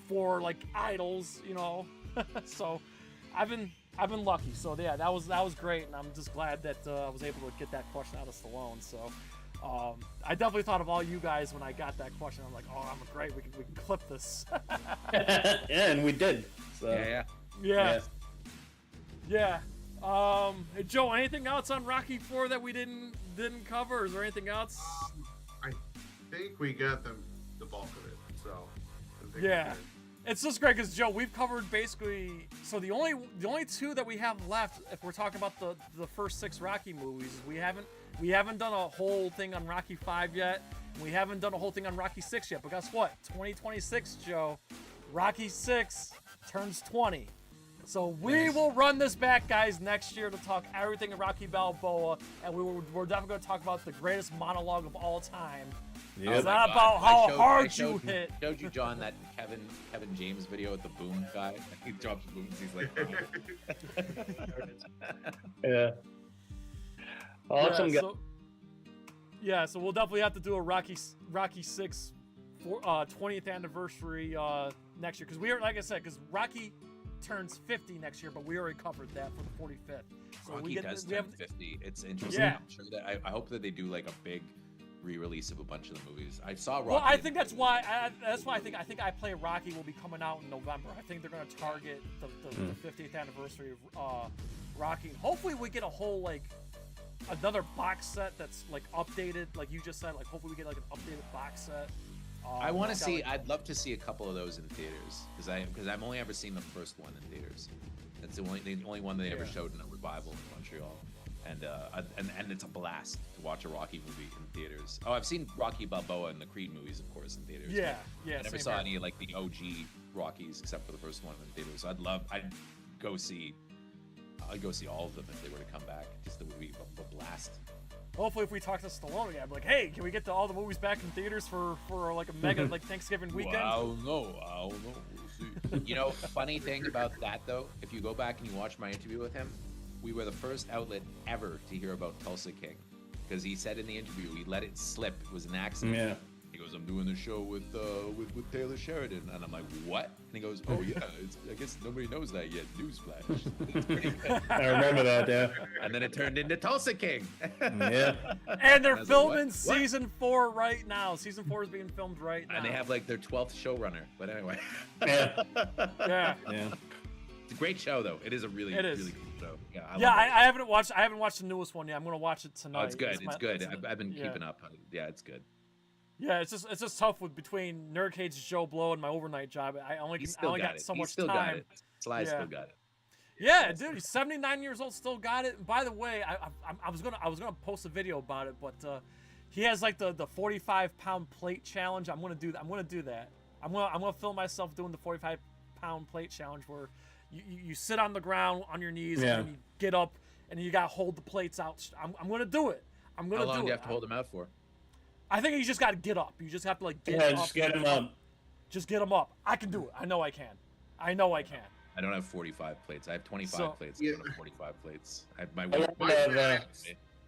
4 like idols. So I've been lucky. So yeah, that was great, and I'm just glad that I was able to get that question out of Stallone. So I definitely thought of all you guys when I got that question. I'm like, oh, I'm great. We can clip this. Yeah, and we did. So. Yeah. Hey, Joe, anything else on Rocky 4 that we didn't cover? Is there anything else? I think we got the bulk of it. So yeah, it's just great because Joe, we've covered basically. So the only 2 that we have left, if we're talking about the first 6 Rocky movies, we haven't done a whole thing on Rocky 5 yet. We haven't done a whole thing on Rocky 6 yet. But guess what? 2026, Joe, Rocky 6 turns 20. So we will run this back, guys, next year to talk everything of Rocky Balboa, and we're definitely going to talk about the greatest monologue of all time. Yep. It's not about how hard you hit. I showed you, John, that Kevin James video with the boom guy. He drops booms. He's like, yeah. Awesome. So we'll definitely have to do a Rocky 6 20th anniversary next year, because like I said, because Rocky turns 50 next year, but we already covered that for the 45th. So Rocky does turn 50. It's interesting. Yeah. I'm sure that I hope that they do like a big re-release of a bunch of the movies. I saw Rocky. Well, I think that's why I think I Play Rocky will be coming out in November. I think they're going to target the 50th anniversary of Rocky. And hopefully we get a whole like another box set that's like updated, like you just said. Like hopefully we get like an updated box set. I want to see. I'd love to see a couple of those in theaters because I've only ever seen the first one in theaters. That's the only one they ever showed in a revival in Montreal, and it's a blast to watch a Rocky movie in theaters. Oh, I've seen Rocky Balboa and the Creed movies, of course, in theaters. Yeah. I never saw any like the OG Rockies except for the first one in theaters. So I'd go see all of them if they were to come back. Just it would be a blast. Hopefully, if we talk to Stallone again, I'm like, hey, can we get to all the movies back in theaters for like a mega like Thanksgiving weekend? I don't know. We'll see. Funny thing about that though, if you go back and you watch my interview with him, we were the first outlet ever to hear about Tulsa King, because he said in the interview he let it slip. It was an accident. Yeah. He goes, goes, I'm doing the show with Taylor Sheridan, and I'm like, what? And he goes, oh yeah, I guess nobody knows that yet. Newsflash. It's pretty good. I remember that. Yeah. And then it turned into Tulsa King. Yeah. And they're I was like, filming what? season 4 right now. Season 4 is being filmed right now. And they have like their 12th showrunner. But anyway. Yeah. Yeah. Yeah. It's a great show though. It is a really It is. really good show. Yeah. I haven't watched the newest one yet. I'm gonna watch it tonight. Oh, it's good. It's good. it's- I've been yeah. keeping up. Yeah, it's good. Yeah, it's just tough with between NerdCage's Joe Blow and my overnight job. I only got so much still time. got it. Sly Yeah. still got it. Yeah, dude, he's 79 years old, still got it. And by the way, I was gonna post a video about it, but he has like the 45-pound plate challenge. I'm gonna do that. I'm gonna film myself doing the 45-pound plate challenge where you sit on the ground on your knees and then you get up and you gotta hold the plates out. I'm gonna do it. I'm gonna do it. How long do you have to hold them out for? I think you just gotta get up. You just have to like get up. Just get him up. Just get them up. I can do it. I know I can. I don't have 45 plates. I have 25 plates. I don't have 45 plates. I have my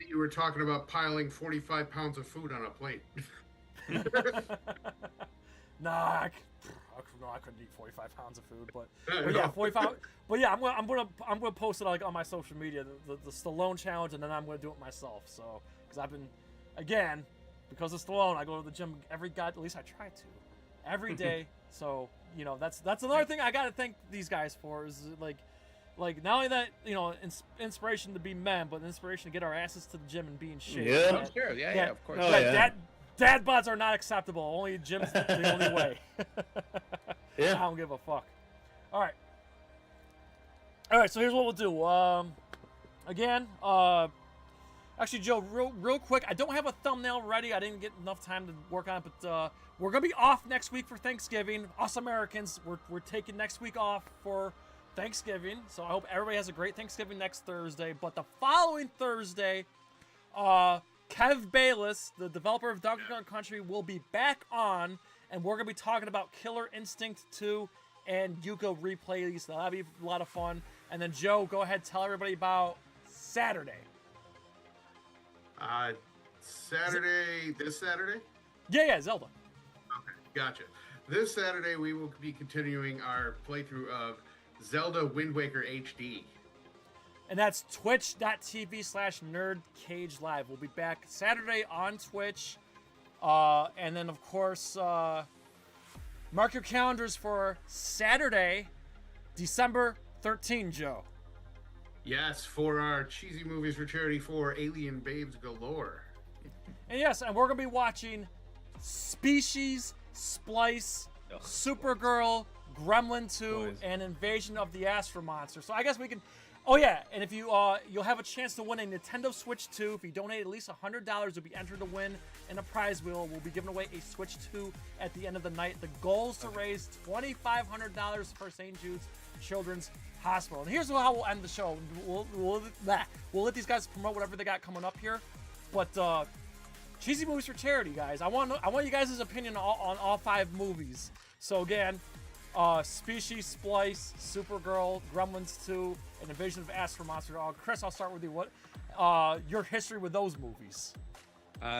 You were talking about piling 45 pounds of food on a plate. Nah, I couldn't eat 45 pounds of food, but yeah, 45. But yeah, I'm gonna post it like on my social media, the Stallone challenge, and then I'm gonna do it myself. So because I've been, again, because of Stallone, I go to the gym at least I try to, every day. So you know that's another thing I gotta thank these guys for is like not only that, you know, inspiration to be men, but inspiration to get our asses to the gym and be in shape. Yeah, sure, yeah, of course. Oh, yeah. Dad bods are not acceptable. Only gym's the only way. Yeah. I don't give a fuck. All right. So here's what we'll do. Again, actually, Joe, real quick, I don't have a thumbnail ready. I didn't get enough time to work on it, but we're gonna be off next week for Thanksgiving. Us Americans, we're taking next week off for Thanksgiving. So I hope everybody has a great Thanksgiving next Thursday. But the following Thursday, Kev Bayless, the developer of Donkey Kong Country, will be back on, and we're going to be talking about Killer Instinct 2 and Yuko replays. So that'll be a lot of fun. And then, Joe, go ahead, tell everybody about Saturday. This Saturday? Yeah, Zelda. Okay, gotcha. This Saturday, we will be continuing our playthrough of Zelda Wind Waker HD. And that's twitch.tv/NerdCage Live. We'll be back Saturday on Twitch. And then, of course, mark your calendars for Saturday, December 13, Joe. Yes, for our Cheesy Movies for Charity 4 Alien Babes Galore. And yes, and we're going to be watching Species, Splice, Supergirl, Gremlin 2, and Invasion of the Astro Monster. So I guess we can... Oh yeah, and if you you'll have a chance to win a Nintendo Switch 2. If you donate at least $100, you'll be entered to win in a prize wheel. We'll be giving away a Switch 2 at the end of the night. The goal is to raise $2,500 for St. Jude's Children's Hospital. And here's how we'll end the show. We'll let these guys promote whatever they got coming up here. But Cheesy Movies for Charity, guys. I want you guys' opinion on all 5 movies. So again, Species, Splice, Supergirl, Gremlins 2, and Invasion of Astro Monster. Chris, I'll start with you. What your history with those movies?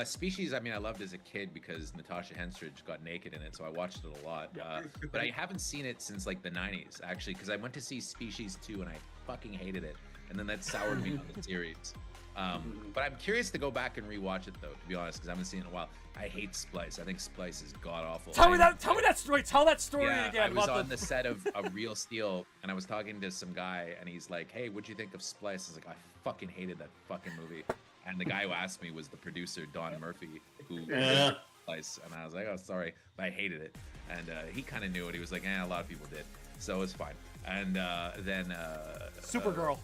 Species, I mean, I loved as a kid because Natasha Henstridge got naked in it, so I watched it a lot. Yeah. But I haven't seen it since like the 90s, actually, because I went to see Species 2 and I fucking hated it. And then that soured me on the series. But I'm curious to go back and rewatch it, though, to be honest, because I haven't seen it in a while. I hate Splice. I think Splice is god-awful. Tell me that story. Tell that story again. I was on the set of Real Steel, and I was talking to some guy, and he's like, hey, what'd you think of Splice? I was like, I fucking hated that fucking movie. And the guy who asked me was the producer, Don Murphy, who did Splice. And I was like, oh, sorry, but I hated it. And he kind of knew it. He was like, a lot of people did. So it was fine. And then... Supergirl.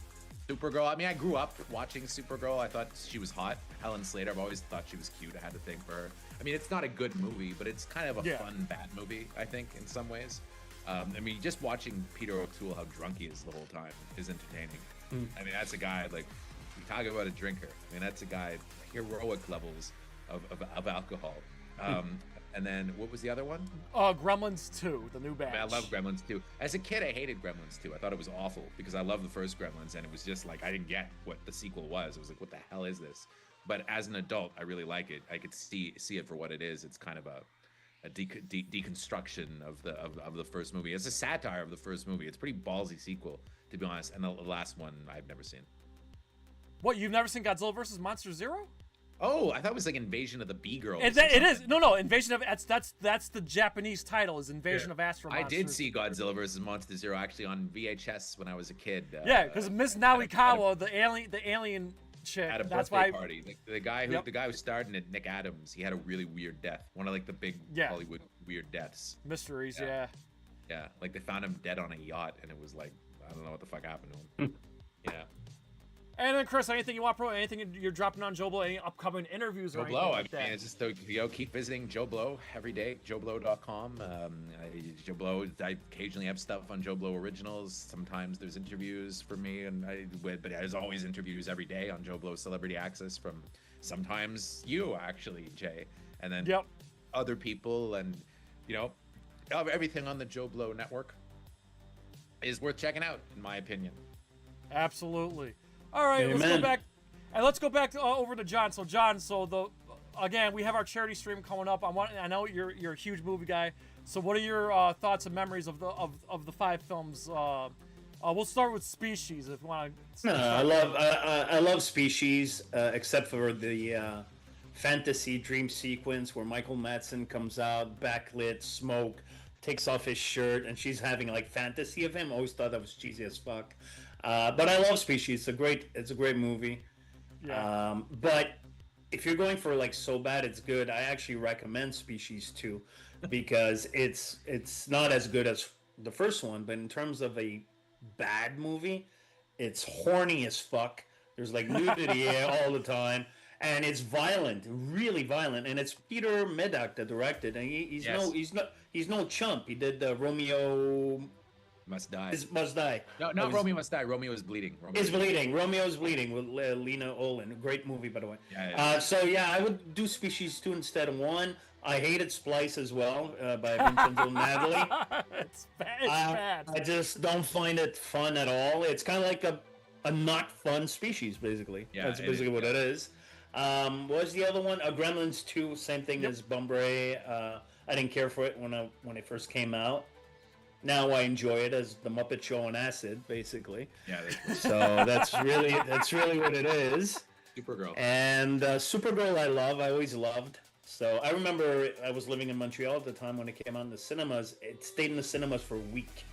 Supergirl. I mean, I grew up watching Supergirl. I thought she was hot. Helen Slater. I've always thought she was cute. I had a thing for her. I mean, it's not a good movie, but it's kind of a fun bad movie, I think, in some ways. I mean, just watching Peter O'Toole, how drunk he is the whole time, is entertaining. I mean, that's a guy, like, you talk about a drinker. I mean, that's a guy, heroic levels of alcohol. And then, what was the other one? Gremlins 2, the new batch. I love Gremlins 2. As a kid, I hated Gremlins 2. I thought it was awful because I love the first Gremlins, and it was just like, I didn't get what the sequel was. I was like, what the hell is this? But as an adult, I really like it. I could see it for what it is. It's kind of a, deconstruction of the first movie. It's a satire of the first movie. It's a pretty ballsy sequel, to be honest. And the last one I've never seen. What, you've never seen Godzilla vs. Monster Zero? Oh, I thought it was like Invasion of the Bee Girls. It is. No, Invasion of that's the Japanese title is Invasion of Astro Monsters. I did see Godzilla vs. Monster Zero actually on VHS when I was a kid. Yeah, because Miss Nawikawa, the alien chick. At a that's birthday why party. The guy who starred in it, Nick Adams, he had a really weird death. One of like the big Hollywood weird deaths. Mysteries, Yeah, like they found him dead on a yacht, and it was like, I don't know what the fuck happened to him. Yeah. And then Chris, anything you want, bro? Anything you're dropping on Joe Blow? Any upcoming interviews or Joe anything Blow. like that? It's just keep visiting Joe Blow every day. JoeBlow.com. Joe Blow. I occasionally have stuff on Joe Blow Originals. Sometimes there's interviews for me, but there's always interviews every day on Joe Blow Celebrity Access from sometimes you actually, Jay, and then other people, and everything on the Joe Blow network is worth checking out, in my opinion. Absolutely. All right, Amen. let's go back over to John. So John, again, we have our charity stream coming up. I know you're a huge movie guy. So what are your thoughts and memories of the 5 films? We'll start with Species if you want to. I love Species, except for the fantasy dream sequence where Michael Madsen comes out, backlit, smoke, takes off his shirt, and she's having like fantasy of him. Always thought that was cheesy as fuck. But I love Species. It's a great movie. Yeah. But if you're going for like so bad it's good, I actually recommend Species 2 because it's not as good as the first one, but in terms of a bad movie, it's horny as fuck. There's like nudity all the time, and it's violent, really violent. And it's Peter Medak that directed, and he's no chump. He did Romeo Must Die. Must Die. No, not Romeo Must Die. Romeo is Bleeding. Romeo's Bleeding with Lena Olin. Great movie, by the way. Yeah. I would do Species 2 instead of 1. I hated Splice as well by Vincenzo Natali. It's bad. I just don't find it fun at all. It's kind of like a not fun species, basically. Yeah, that's basically what it is. What was the other one? Gremlins 2, same thing as Bumbray. I didn't care for it when it first came out. Now I enjoy it as the Muppet Show on acid, basically. Yeah. So that's really what it is. Supergirl. And Supergirl I always loved. So I remember I was living in Montreal at the time when it came out in the cinemas. It stayed in the cinemas for a week.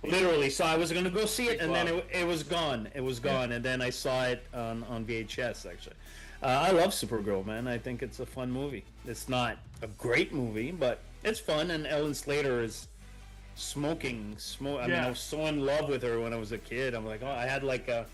Literally. So I was going to go see it, and then it was gone. It was gone, and then I saw it on VHS, actually. I love Supergirl, man. I think it's a fun movie. It's not a great movie, but it's fun, and Ellen Slater is smoking. I mean, I was so in love with her when I was a kid. I'm like, I had like a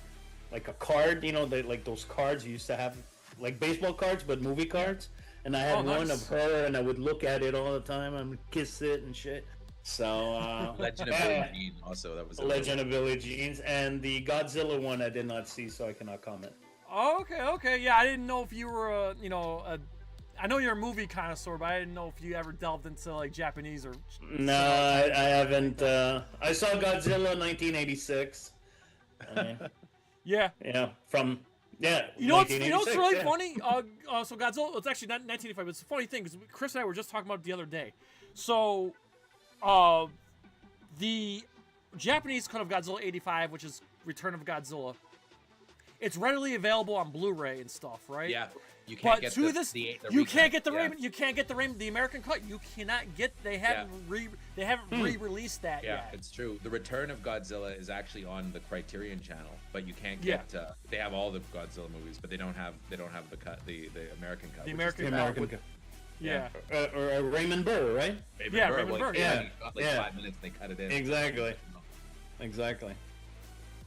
card, like those cards you used to have, like baseball cards, but movie cards. And I had one of her, and I would look at it all the time. I would kiss it and shit. So Legend of Billie Jean also. That was Legend of Billie Jean, and the Godzilla one I did not see, so I cannot comment. Okay. Yeah, I didn't know if you were I know you're a movie connoisseur, but I didn't know if you ever delved into like Japanese or. No, I haven't. I saw Godzilla 1986. Yeah. You know what's really funny? So Godzilla, it's actually not 1985, but it's a funny thing because Chris and I were just talking about it the other day. So, the Japanese cut of Godzilla 85, which is Return of Godzilla, it's readily available on Blu-ray and stuff, right? Yeah. You can't get you can't get the American cut. You cannot get. They haven't re-released that yet. It's true. The Return of Godzilla is actually on the Criterion Channel, but you can't get. They have all the Godzilla movies, but they don't have the cut, the American cut. The American cut. Yeah. Or Raymond Burr, right? Raymond Burr. Yeah. 5 minutes, they cut it in. Exactly.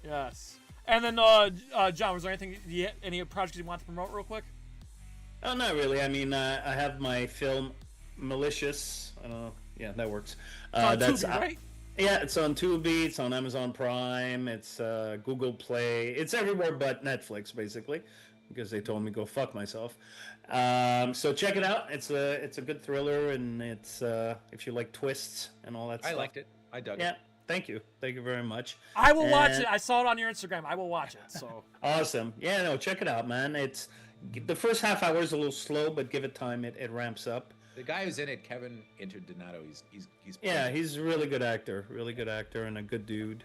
Yes. And then, John, was there any projects you want to promote real quick? Oh, not really. I mean, I have my film Malicious. Yeah, that works. That's Tubi, right? Yeah, it's on Tubi. It's on Amazon Prime. It's Google Play. It's everywhere but Netflix, basically, because they told me go fuck myself. So check it out. It's a good thriller, and it's if you like twists and all that stuff. I liked it. I dug it. Yeah. Thank you very much. I will watch it. I saw it on your Instagram. I will watch it. So awesome. Yeah, no, check it out, man. It's the first half hour is a little slow, but give it time. It ramps up. The guy who's in it, Kevin Interdonato, he's Yeah, he's a really good actor, and a good dude.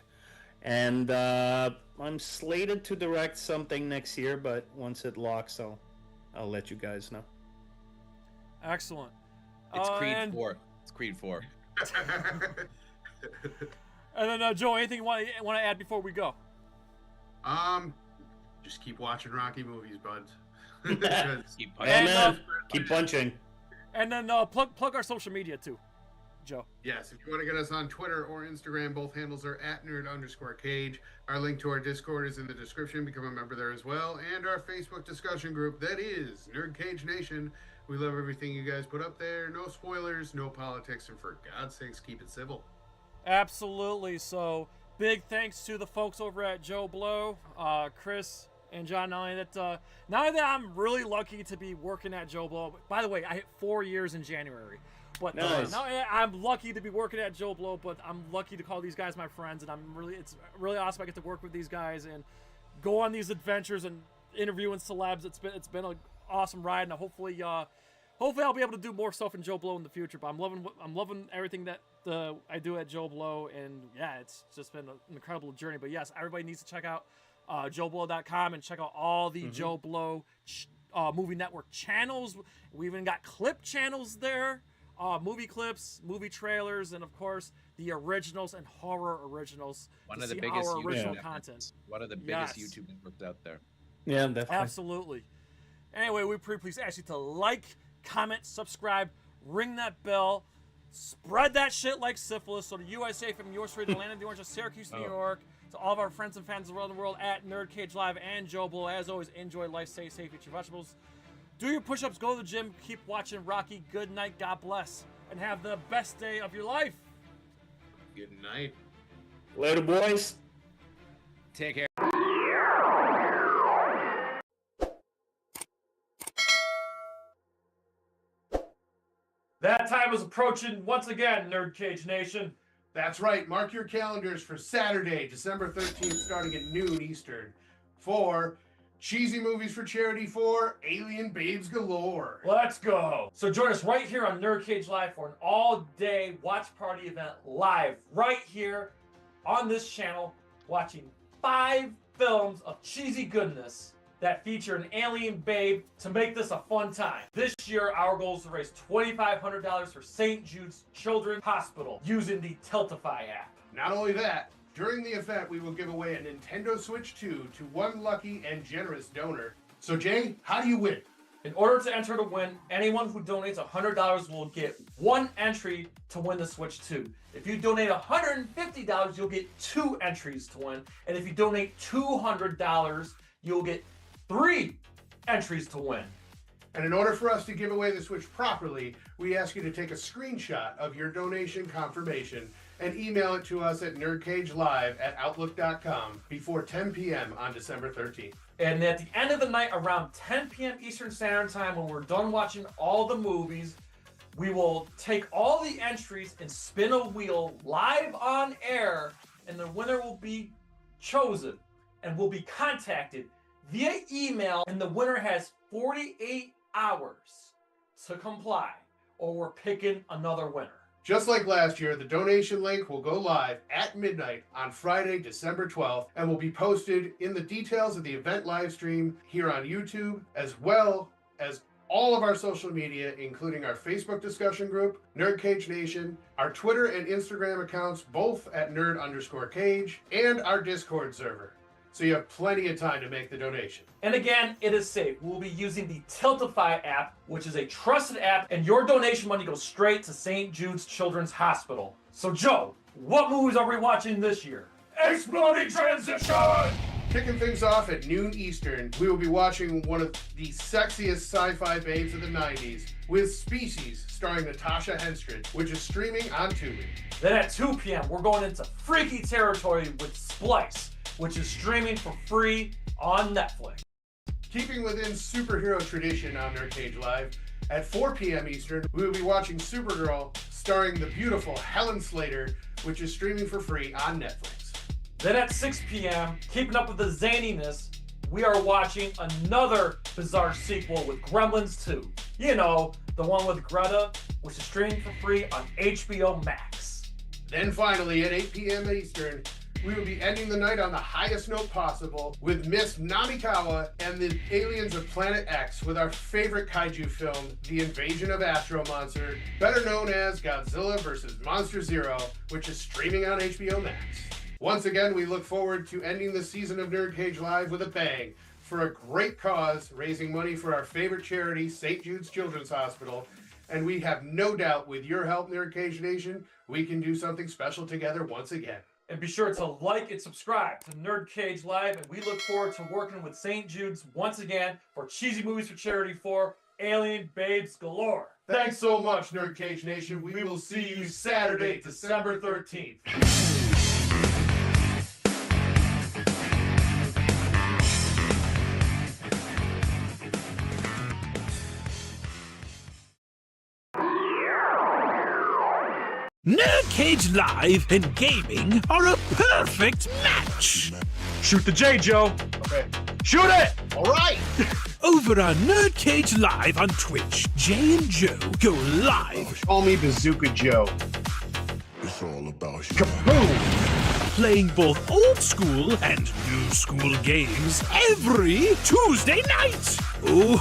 And I'm slated to direct something next year, but once it locks, I'll let you guys know. Excellent. It's Creed 4. It's Creed 4. And then Joe, anything you want to add before we go? Just keep watching Rocky movies, buds. Keep Keep punching. And then plug our social media too, Joe. Yes, if you want to get us on Twitter or Instagram, both handles are at @nerd_cage. Our link to our Discord is in the description. Become a member there as well. And our Facebook discussion group, that is NerdCage Nation. We love everything you guys put up there. No spoilers, no politics, and for God's sakes, keep it civil. Absolutely. So big thanks to the folks over at Joe Blow, Chris, and John. Not only that I'm really lucky to be working at Joe Blow. By the way, I hit 4 years in January. But nice. I'm lucky to be working at Joe Blow, but I'm lucky to call these guys my friends, and it's really awesome I get to work with these guys and go on these adventures and interviewing celebs. It's been an awesome ride, and hopefully I'll be able to do more stuff in Joe Blow in the future. But I'm loving everything that I do at Joe Blow, and yeah, it's just been an incredible journey. But yes, everybody needs to check out JoeBlow.com and check out all the Joe Blow Movie Network channels. We even got clip channels there. Movie clips, movie trailers, and of course the originals and horror originals. One of the biggest original content. One of the biggest YouTube networks out there. Yeah, definitely. Absolutely. Anyway, we please ask you to like, comment, subscribe, ring that bell, spread that shit like syphilis. So to USA from yours free, the land of the orange of Syracuse, New York, to all of our friends and fans around the world at NerdCage Live and Joe Blow. As always, enjoy life, stay safe, eat your vegetables. Do your push-ups, go to the gym, keep watching Rocky. Good night, God bless, and have the best day of your life. Good night. Later, boys. Take care. That time is approaching once again, NerdCage Nation. That's right. Mark your calendars for Saturday, December 13th, starting at noon Eastern, for Cheesy Movies for Charity 4, Alien Babes Galore. Let's go. So join us right here on NerdCage Live for an all-day watch party event live right here on this channel, watching 5 films of cheesy goodness that feature an alien babe to make this a fun time. This year, our goal is to raise $2,500 for St. Jude's Children's Hospital using the Tiltify app. Not only that, during the event, we will give away a Nintendo Switch 2 to one lucky and generous donor. So, Jay, how do you win? In order to enter to win, anyone who donates $100 will get 1 entry to win the Switch 2. If you donate $150, you'll get 2 entries to win. And if you donate $200, you'll get 3 entries to win. And in order for us to give away the Switch properly, we ask you to take a screenshot of your donation confirmation and email it to us at nerdcagelive@outlook.com before 10 p.m. on December 13th. And at the end of the night, around 10 p.m. Eastern Standard Time, when we're done watching all the movies, we will take all the entries and spin a wheel live on air, and the winner will be chosen and will be contacted via email, and the winner has 48 hours to comply, or we're picking another winner. Just like last year, the donation link will go live at midnight on Friday, December 12th, and will be posted in the details of the event live stream here on YouTube, as well as all of our social media, including our Facebook discussion group, NerdCage Nation, our Twitter and Instagram accounts, both at nerd_cage, and our Discord server. So you have plenty of time to make the donation. And again, it is safe. We'll be using the Tiltify app, which is a trusted app, and your donation money goes straight to St. Jude's Children's Hospital. So Joe, what movies are we watching this year? Exploding Transition! Kicking things off at noon Eastern, we will be watching one of the sexiest sci-fi babes of the 90s with Species, starring Natasha Henstridge, which is streaming on Tubi. Then at 2 p.m., we're going into freaky territory with Splice, which is streaming for free on Netflix. Keeping within superhero tradition on NerdCage Live, at 4 p.m. Eastern, we will be watching Supergirl, starring the beautiful Helen Slater, which is streaming for free on Netflix. Then at 6 p.m., keeping up with the zaniness, we are watching another bizarre sequel with Gremlins 2. You know, the one with Greta, which is streaming for free on HBO Max. Then finally, at 8 p.m. Eastern, we will be ending the night on the highest note possible with Miss Namikawa and the aliens of Planet X with our favorite kaiju film, The Invasion of Astro Monster, better known as Godzilla vs. Monster Zero, which is streaming on HBO Max. Once again, we look forward to ending the season of NerdCage Live with a bang for a great cause, raising money for our favorite charity, St. Jude's Children's Hospital. And we have no doubt with your help, NerdCage Nation, we can do something special together once again. And be sure to like and subscribe to NerdCage Live, and we look forward to working with St. Jude's once again for Cheesy Movies for Charity 4, Alien Babes Galore. Thanks so much, NerdCage Nation. We will see you Saturday, December 13th. NerdCage Live and gaming are a perfect match! Shoot the J, Joe. Okay. Shoot it! All right. Over on NerdCage Live on Twitch, Jay and Joe go live. Call me Bazooka Joe. It's all about you. Kaboom! Playing both old school and new school games every Tuesday night. Ooh,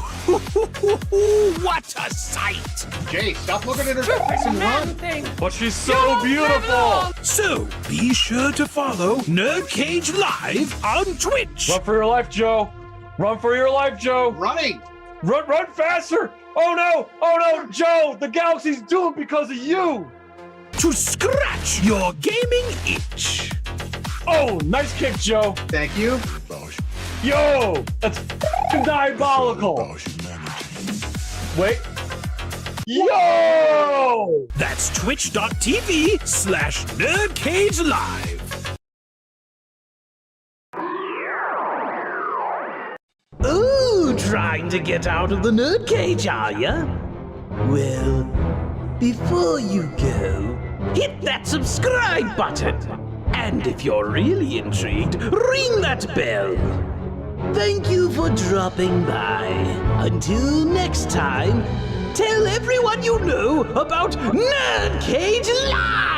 what a sight! Jay, stop looking at her face and run. But she's so beautiful! So be sure to follow NerdCage Live on Twitch. Run for your life, Joe. Run for your life, Joe. Running. Run faster. Oh no, Joe, the galaxy's doomed because of you. To scratch your gaming itch. Oh, nice kick, Joe. Thank you. Yo, that's f***ing diabolical. Wait. Yo! That's twitch.tv/NerdCage Live. Ooh, trying to get out of the NerdCage, are ya? Well, before you go, hit that subscribe button. And if you're really intrigued, ring that bell. Thank you for dropping by. Until next time, tell everyone you know about NerdCage Live!